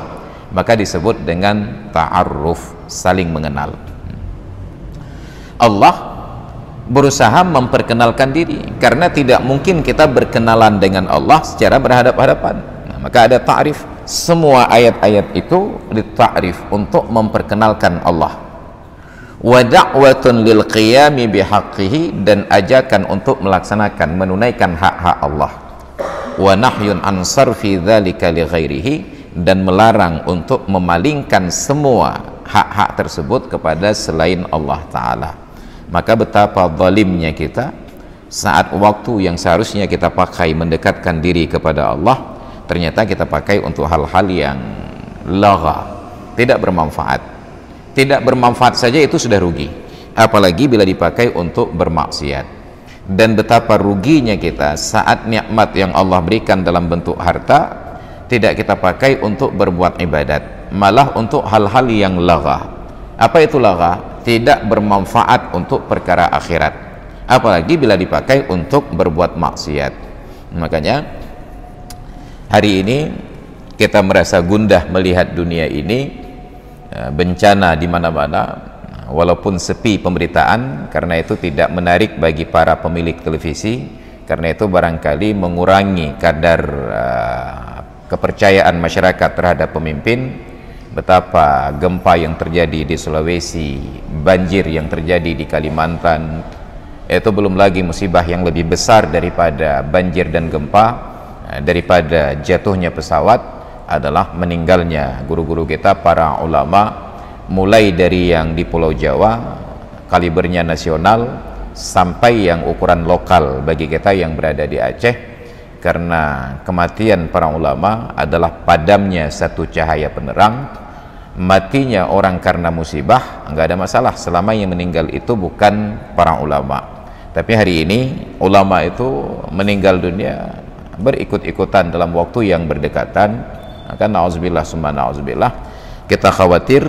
maka disebut dengan ta'arruf, saling mengenal. Allah berusaha memperkenalkan diri, karena tidak mungkin kita berkenalan dengan Allah secara berhadap-hadapan. Maka ada ta'rif, semua ayat-ayat itu dita'rif untuk memperkenalkan Allah. Wa da'watun lil qiyami bihaqqihi, dan ajakan untuk melaksanakan, menunaikan hak-hak Allah. Wa nahyun an sarfi dzalika li ghairihi, dan melarang untuk memalingkan semua hak-hak tersebut kepada selain Allah Ta'ala. Maka betapa zalimnya kita saat waktu yang seharusnya kita pakai mendekatkan diri kepada Allah, ternyata kita pakai untuk hal-hal yang lagha, tidak bermanfaat. Tidak bermanfaat saja itu sudah rugi, apalagi bila dipakai untuk bermaksiat. Dan betapa ruginya kita saat nikmat yang Allah berikan dalam bentuk harta tidak kita pakai untuk berbuat ibadat, malah untuk hal-hal yang lagha. Apa itu lagha? Tidak bermanfaat untuk perkara akhirat, apalagi bila dipakai untuk berbuat maksiat. Makanya hari ini kita merasa gundah melihat dunia ini, bencana di mana-mana, walaupun sepi pemberitaan, karena itu tidak menarik bagi para pemilik televisi, karena itu barangkali mengurangi kadar kepercayaan masyarakat terhadap pemimpin. Betapa gempa yang terjadi di Sulawesi, banjir yang terjadi di Kalimantan, itu belum lagi musibah yang lebih besar daripada banjir dan gempa, daripada jatuhnya pesawat, adalah meninggalnya guru-guru kita, para ulama, mulai dari yang di Pulau Jawa kalibernya nasional sampai yang ukuran lokal bagi kita yang berada di Aceh, karena kematian para ulama adalah padamnya satu cahaya penerang. Matinya orang karena musibah enggak ada masalah selama yang meninggal itu bukan para ulama. Tapi hari ini ulama itu meninggal dunia berikut-ikutan dalam waktu yang berdekatan. Maka na'udzubillah summa na'udzubillah, kita khawatir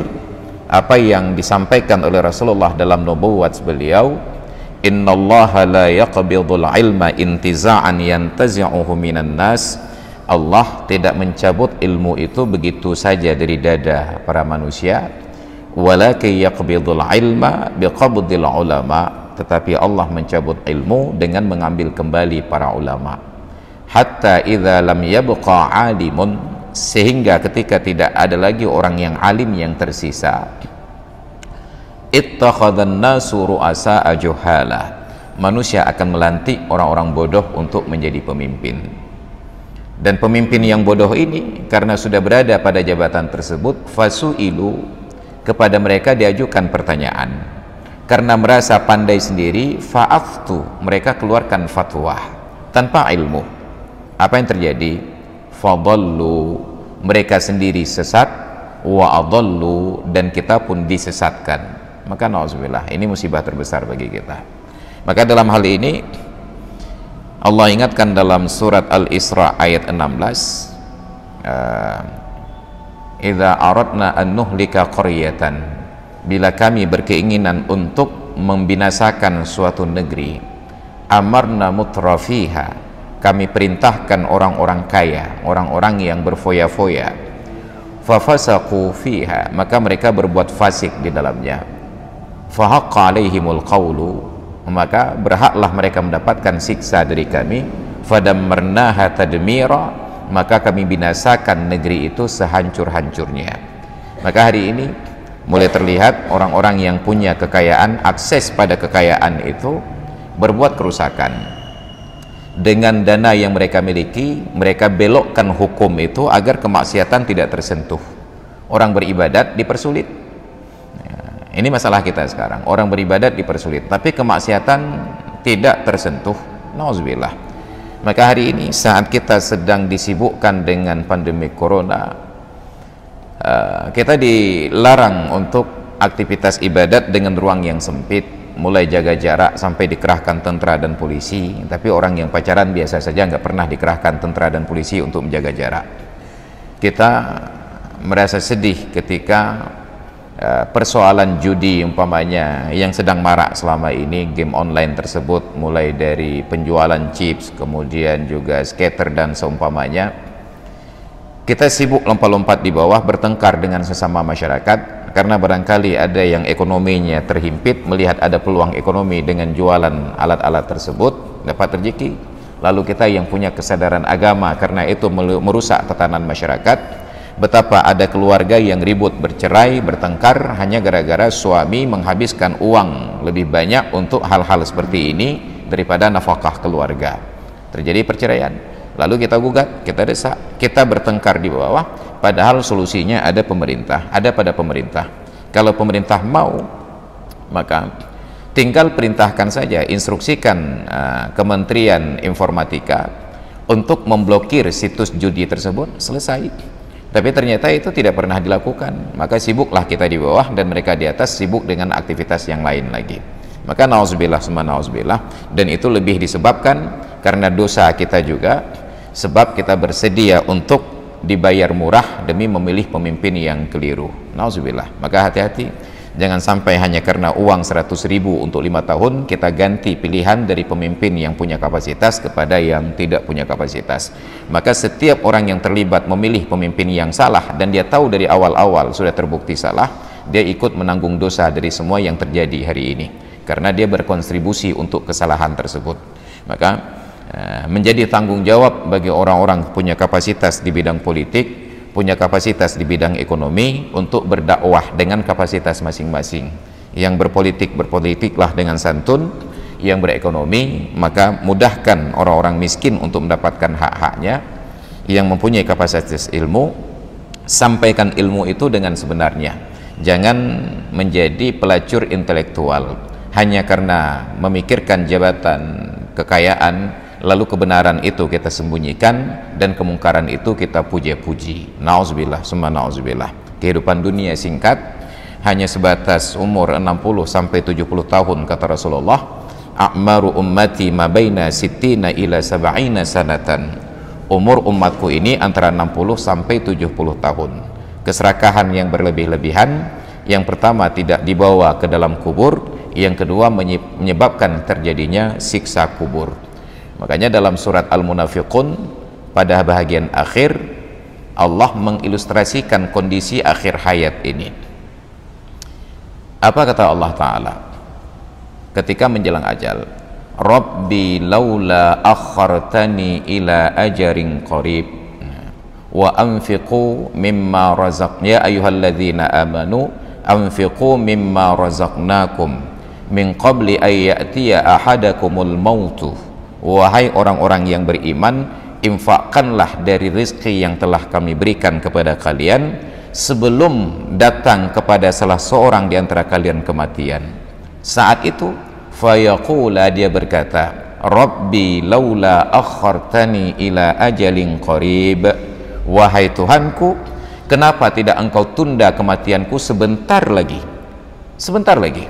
apa yang disampaikan oleh Rasulullah dalam nubuwat beliau, innallaha la yaqbidul ilma intiza'an yantazi'uhu minan nas, Allah tidak mencabut ilmu itu begitu saja dari dada para manusia, walakin yaqbidul ilma biqabdil ulama, tetapi Allah mencabut ilmu dengan mengambil kembali para ulama. Hatta idza lam yabqa alimun, sehingga ketika tidak ada lagi orang yang alim yang tersisa, ittakhadhan nasu ru'asa juhala, manusia akan melantik orang-orang bodoh untuk menjadi pemimpin. Dan pemimpin yang bodoh ini karena sudah berada pada jabatan tersebut, fasu'ilu, kepada mereka diajukan pertanyaan. Karena merasa pandai sendiri, fa'aftu, mereka keluarkan fatwa tanpa ilmu. Apa yang terjadi? Fadallu, mereka sendiri sesat, wa adallu, dan kita pun disesatkan. Maka na'udzubillah, ini musibah terbesar bagi kita. Maka dalam hal ini Allah ingatkan dalam surat Al-Isra ayat 16, idza aradna an nuhlika qaryatan, bila kami berkeinginan untuk membinasakan suatu negeri, amarna mutrafiha, kami perintahkan orang-orang kaya, orang-orang yang berfoya-foya, fafasaqu fiha, maka mereka berbuat fasik di dalamnya, fahaqqa alaihimul qawlu, maka berhaklah mereka mendapatkan siksa dari kami, fadammarnaha tadmira, maka kami binasakan negeri itu sehancur-hancurnya. Maka hari ini mulai terlihat orang-orang yang punya kekayaan, akses pada kekayaan itu berbuat kerusakan. Dengan dana yang mereka miliki, mereka belokkan hukum itu agar kemaksiatan tidak tersentuh. Orang beribadat dipersulit. Ini masalah kita sekarang, orang beribadat dipersulit, tapi kemaksiatan tidak tersentuh. Nauzubillah. Maka hari ini saat kita sedang disibukkan dengan pandemi corona, kita dilarang untuk aktivitas ibadat dengan ruang yang sempit, mulai jaga jarak sampai dikerahkan tentara dan polisi. Tapi orang yang pacaran biasa saja, nggak pernah dikerahkan tentara dan polisi untuk menjaga jarak. Kita merasa sedih ketika persoalan judi umpamanya yang sedang marak selama ini, game online tersebut, mulai dari penjualan chips, kemudian juga skater dan seumpamanya, kita sibuk lompat-lompat di bawah, bertengkar dengan sesama masyarakat karena barangkali ada yang ekonominya terhimpit, melihat ada peluang ekonomi dengan jualan alat-alat tersebut, dapat rezeki. Lalu kita yang punya kesadaran agama karena itu merusak tatanan masyarakat. Betapa ada keluarga yang ribut, bercerai, bertengkar hanya gara-gara suami menghabiskan uang lebih banyak untuk hal-hal seperti ini daripada nafkah keluarga. Terjadi perceraian, lalu kita gugat, kita desak, kita bertengkar di bawah, padahal solusinya ada pemerintah, ada pada pemerintah. Kalau pemerintah mau, maka tinggal perintahkan saja, instruksikan Kementerian Informatika untuk memblokir situs judi tersebut, selesai. Tapi ternyata itu tidak pernah dilakukan. Maka sibuklah kita di bawah dan mereka di atas sibuk dengan aktivitas yang lain lagi. Maka nauzubillah summa nauzubillah, dan itu lebih disebabkan karena dosa kita juga, sebab kita bersedia untuk dibayar murah demi memilih pemimpin yang keliru. Nauzubillah. Maka hati-hati, jangan sampai hanya karena uang 100.000 untuk 5 tahun kita ganti pilihan dari pemimpin yang punya kapasitas kepada yang tidak punya kapasitas. Maka setiap orang yang terlibat memilih pemimpin yang salah dan dia tahu dari awal-awal sudah terbukti salah, dia ikut menanggung dosa dari semua yang terjadi hari ini karena dia berkontribusi untuk kesalahan tersebut. Maka menjadi tanggung jawab bagi orang-orang punya kapasitas di bidang politik, punya kapasitas di bidang ekonomi untuk berdakwah dengan kapasitas masing-masing. Yang berpolitik, berpolitiklah dengan santun. Yang berekonomi, maka mudahkan orang-orang miskin untuk mendapatkan hak-haknya. Yang mempunyai kapasitas ilmu, sampaikan ilmu itu dengan sebenarnya. Jangan menjadi pelacur intelektual hanya karena memikirkan jabatan, kekayaan, lalu kebenaran itu kita sembunyikan dan kemungkaran itu kita puji-puji. Nauzubillah summa nauzubillah. Kehidupan dunia singkat, hanya sebatas umur 60 sampai 70 tahun kata Rasulullah. A'maru ummati ma baina sittina ila sab'ina sanatan. Umur umatku ini antara 60 sampai 70 tahun. Keserakahan yang berlebih-lebihan, yang pertama tidak dibawa ke dalam kubur, yang kedua menyebabkan terjadinya siksa kubur. Makanya dalam surat Al-Munafiqun pada bahagian akhir Allah mengilustrasikan kondisi akhir hayat ini. Apa kata Allah Ta'ala? ketika menjelang ajal, Rabbi laula akhartani ila ajarin qarib wa anfiqu mimma razaq ya ayyuhalladzina amanu anfiqu mimma razaqnakum min qabli ay ya'tiya ahadakumul mautu. Wahai orang-orang yang beriman, infakkanlah dari rezeki yang telah kami berikan kepada kalian sebelum datang kepada salah seorang di antara kalian kematian. Saat itu fayaqula, dia berkata, Rabbi laula akhartani ila ajalin qarib, wahai Tuhanku, kenapa tidak engkau tunda kematianku sebentar lagi, sebentar lagi.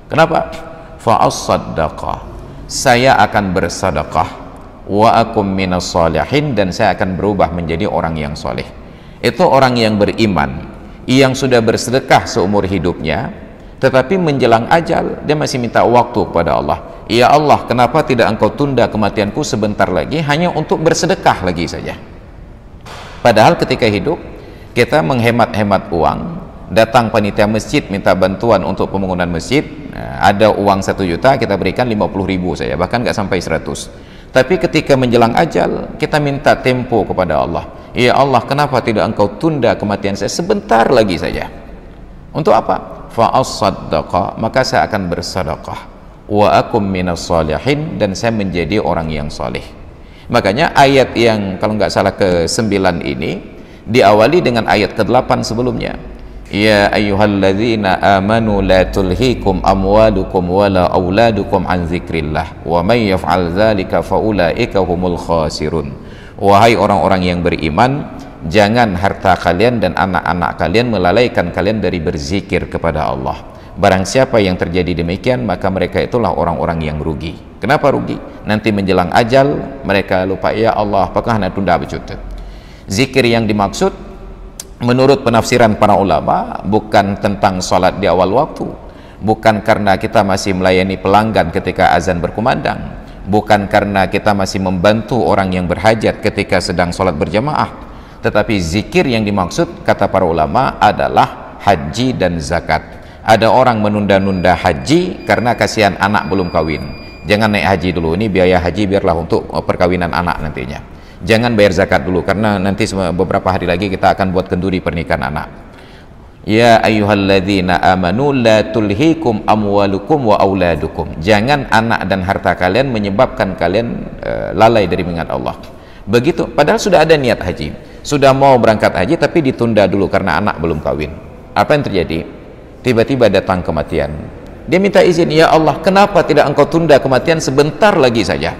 Kenapa? Fa'as-saddaqa, saya akan bersedekah, wa akum minas salihin, dan saya akan berubah menjadi orang yang soleh. Itu orang yang beriman, yang sudah bersedekah seumur hidupnya, tetapi menjelang ajal dia masih minta waktu kepada Allah. Ya Allah, kenapa tidak engkau tunda kematianku sebentar lagi hanya untuk bersedekah lagi saja. Padahal ketika hidup kita menghemat-hemat uang, datang panitia masjid minta bantuan untuk pembangunan masjid, ada uang 1 juta kita berikan 50.000 saja, bahkan nggak sampai 100. Tapi ketika menjelang ajal kita minta tempo kepada Allah. Ya Allah, kenapa tidak engkau tunda kematian saya sebentar lagi saja? Untuk apa? Fa'as-saddaqa, maka saya akan bersedekah, wa akum minas salihin, dan saya menjadi orang yang saleh. Makanya ayat yang kalau nggak salah ke-9 ini diawali dengan ayat ke-8 sebelumnya. Ya ayyuhalladzina amanu la tulhikum amwalukum wala auladukum an dzikrillah wa may yaf'al dzalika faulaika humul khasirun. Wahai orang-orang yang beriman, jangan harta kalian dan anak-anak kalian melalaikan kalian dari berzikir kepada Allah. Barang siapa yang terjadi demikian, maka mereka itulah orang-orang yang rugi. Kenapa rugi? Nanti menjelang ajal mereka lupa, ya Allah, apakah nak tunda becut? Zikir yang dimaksud menurut penafsiran para ulama bukan tentang salat di awal waktu, bukan karena kita masih melayani pelanggan ketika azan berkumandang, bukan karena kita masih membantu orang yang berhajat ketika sedang salat berjamaah, tetapi zikir yang dimaksud kata para ulama adalah haji dan zakat. Ada orang menunda-nunda haji karena kasihan anak belum kawin. Jangan naik haji dulu, ini biaya haji biarlah untuk perkawinan anak nantinya. Jangan bayar zakat dulu karena nanti beberapa hari lagi kita akan buat kenduri pernikahan anak. Ya ayyuhalladzina amanu la tulhikum amwalukum wa auladukum. Jangan anak dan harta kalian menyebabkan kalian lalai dari mengingat Allah. Begitu, padahal sudah ada niat haji, sudah mau berangkat haji tapi ditunda dulu karena anak belum kawin. Apa yang terjadi? Tiba-tiba datang kematian. Dia minta izin, ya Allah, kenapa tidak engkau tunda kematian sebentar lagi saja?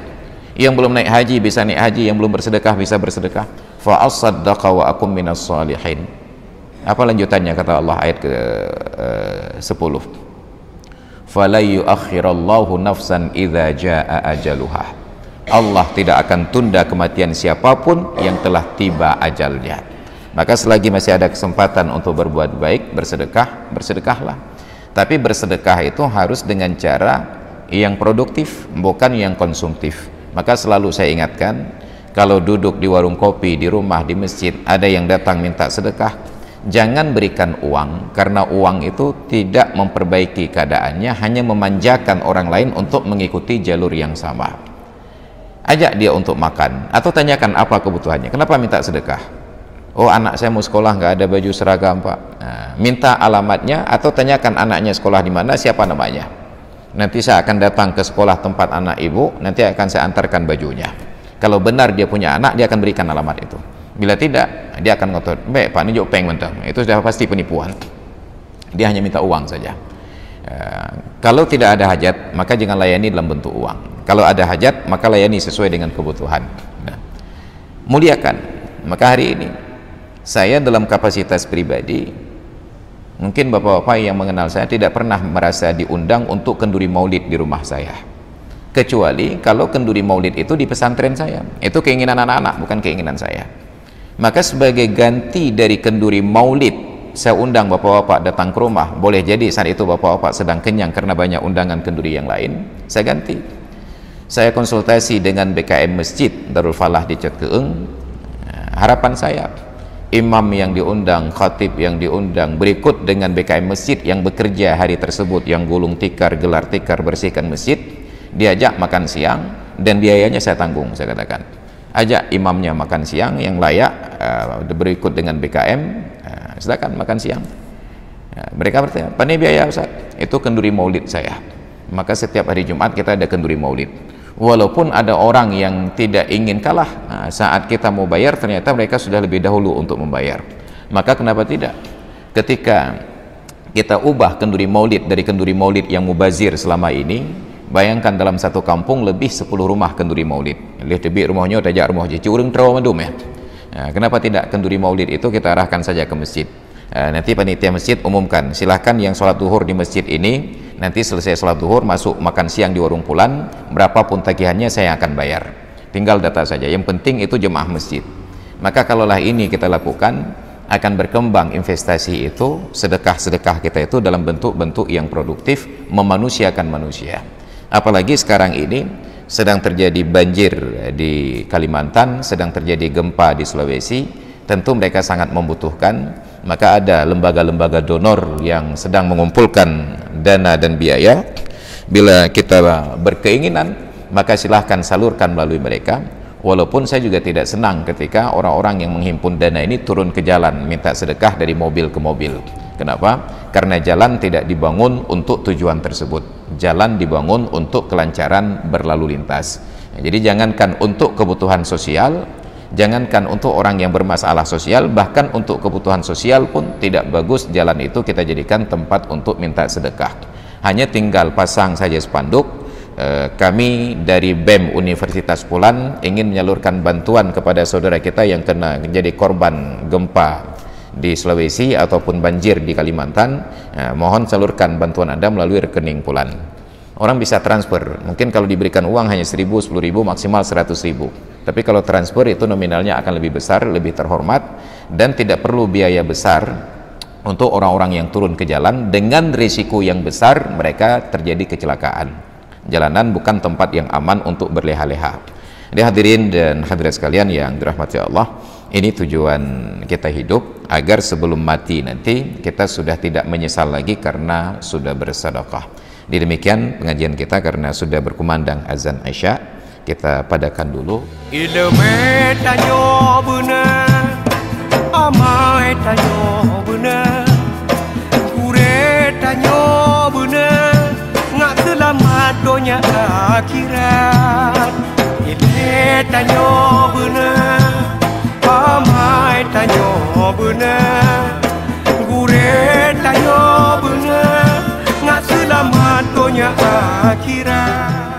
Yang belum naik haji bisa naik haji, yang belum bersedekah bisa bersedekah. Fa'as-saddaqa wa akum minas salihin. Apa lanjutannya kata Allah ayat ke-10? Fala yu'akhirallahu nafsan idza jaa ajaluha. Allah tidak akan tunda kematian siapapun yang telah tiba ajalnya. Maka selagi masih ada kesempatan untuk berbuat baik, bersedekah, bersedekahlah. Tapi bersedekah itu harus dengan cara yang produktif, bukan yang konsumtif. Maka selalu saya ingatkan, kalau duduk di warung kopi, di rumah, di masjid, ada yang datang minta sedekah, jangan berikan uang, karena uang itu tidak memperbaiki keadaannya, hanya memanjakan orang lain untuk mengikuti jalur yang sama. Ajak dia untuk makan, atau tanyakan apa kebutuhannya. Kenapa minta sedekah? Oh, anak saya mau sekolah, nggak ada baju seragam, Pak. Nah, minta alamatnya, atau tanyakan anaknya sekolah di mana, siapa namanya. Nanti saya akan datang ke sekolah tempat anak ibu, nanti akan saya antarkan bajunya. Kalau benar dia punya anak, dia akan berikan alamat itu. Bila tidak, dia akan ngotot, baik Pak, ini jauh peng mentang. Itu sudah pasti penipuan. Dia hanya minta uang saja. Kalau tidak ada hajat, maka jangan layani dalam bentuk uang. Kalau ada hajat, maka layani sesuai dengan kebutuhan. Muliakan. Maka hari ini saya dalam kapasitas pribadi, mungkin bapak-bapak yang mengenal saya tidak pernah merasa diundang untuk kenduri maulid di rumah saya, kecuali kalau kenduri maulid itu di pesantren saya. Itu keinginan anak-anak, bukan keinginan saya. Maka sebagai ganti dari kenduri maulid, saya undang bapak-bapak datang ke rumah. Boleh jadi saat itu bapak-bapak sedang kenyang karena banyak undangan kenduri yang lain, saya ganti. Saya konsultasi dengan BKM Masjid Darul Falah di Cot Keeng. Harapan saya, imam yang diundang, khatib yang diundang, berikut dengan BKM masjid yang bekerja hari tersebut, yang gulung tikar, gelar tikar, bersihkan masjid, diajak makan siang, dan biayanya saya tanggung. Saya katakan, ajak imamnya makan siang yang layak, berikut dengan BKM, silakan makan siang. Mereka bertanya, apa nih biaya Ustaz? Itu kenduri maulid saya. Maka setiap hari Jumat kita ada kenduri maulid. Walaupun ada orang yang tidak ingin kalah, saat kita mau bayar ternyata mereka sudah lebih dahulu untuk membayar. Maka kenapa tidak? Ketika kita ubah kenduri maulid dari kenduri maulid yang mubazir selama ini, bayangkan dalam satu kampung lebih 10 rumah kenduri maulid. Lihat tebik rumahnya tajak rumah je urang terau mandum ya. Kenapa tidak kenduri maulid itu kita arahkan saja ke masjid. Nanti panitia masjid umumkan, silahkan yang sholat duhur di masjid ini, nanti selesai sholat duhur masuk makan siang di warung pulan, berapapun tagihannya saya akan bayar, tinggal data saja, yang penting itu jemaah masjid. Maka kalaulah ini kita lakukan, akan berkembang investasi itu, sedekah-sedekah kita itu dalam bentuk-bentuk yang produktif, memanusiakan manusia. Apalagi sekarang ini sedang terjadi banjir di Kalimantan, sedang terjadi gempa di Sulawesi, tentu mereka sangat membutuhkan. Maka ada lembaga-lembaga donor yang sedang mengumpulkan dana dan biaya. Bila kita berkeinginan, maka silahkan salurkan melalui mereka. Walaupun saya juga tidak senang ketika orang-orang yang menghimpun dana ini turun ke jalan minta sedekah dari mobil ke mobil. Kenapa? Karena jalan tidak dibangun untuk tujuan tersebut. Jalan dibangun untuk kelancaran berlalu lintas. Jadi jangankan untuk kebutuhan sosial, jangankan untuk orang yang bermasalah sosial, bahkan untuk kebutuhan sosial pun tidak bagus jalan itu kita jadikan tempat untuk minta sedekah. Hanya tinggal pasang saja spanduk, kami dari BEM Universitas Pulan ingin menyalurkan bantuan kepada saudara kita yang kena menjadi korban gempa di Sulawesi ataupun banjir di Kalimantan, mohon salurkan bantuan Anda melalui rekening Pulan. Orang bisa transfer, mungkin kalau diberikan uang hanya 1.000, 10.000, maksimal 100.000. Tapi kalau transfer itu nominalnya akan lebih besar, lebih terhormat, dan tidak perlu biaya besar untuk orang-orang yang turun ke jalan dengan risiko yang besar mereka terjadi kecelakaan. Jalanan bukan tempat yang aman untuk berleha-leha. Jadi hadirin dan hadirat sekalian yang dirahmati Allah, ini tujuan kita hidup, agar sebelum mati nanti kita sudah tidak menyesal lagi karena sudah bersedekah. Demikian pengajian kita karena sudah berkumandang azan Isya, kita padakan dulu. Ilmu tanyo benar, amai tanyo benar, kure tanyo benar, ngak selamat dunia akhirat. Ilmu tanyo benar, amai tanyo benar, kure tanyo benar, ngak selamat dunia akhirat.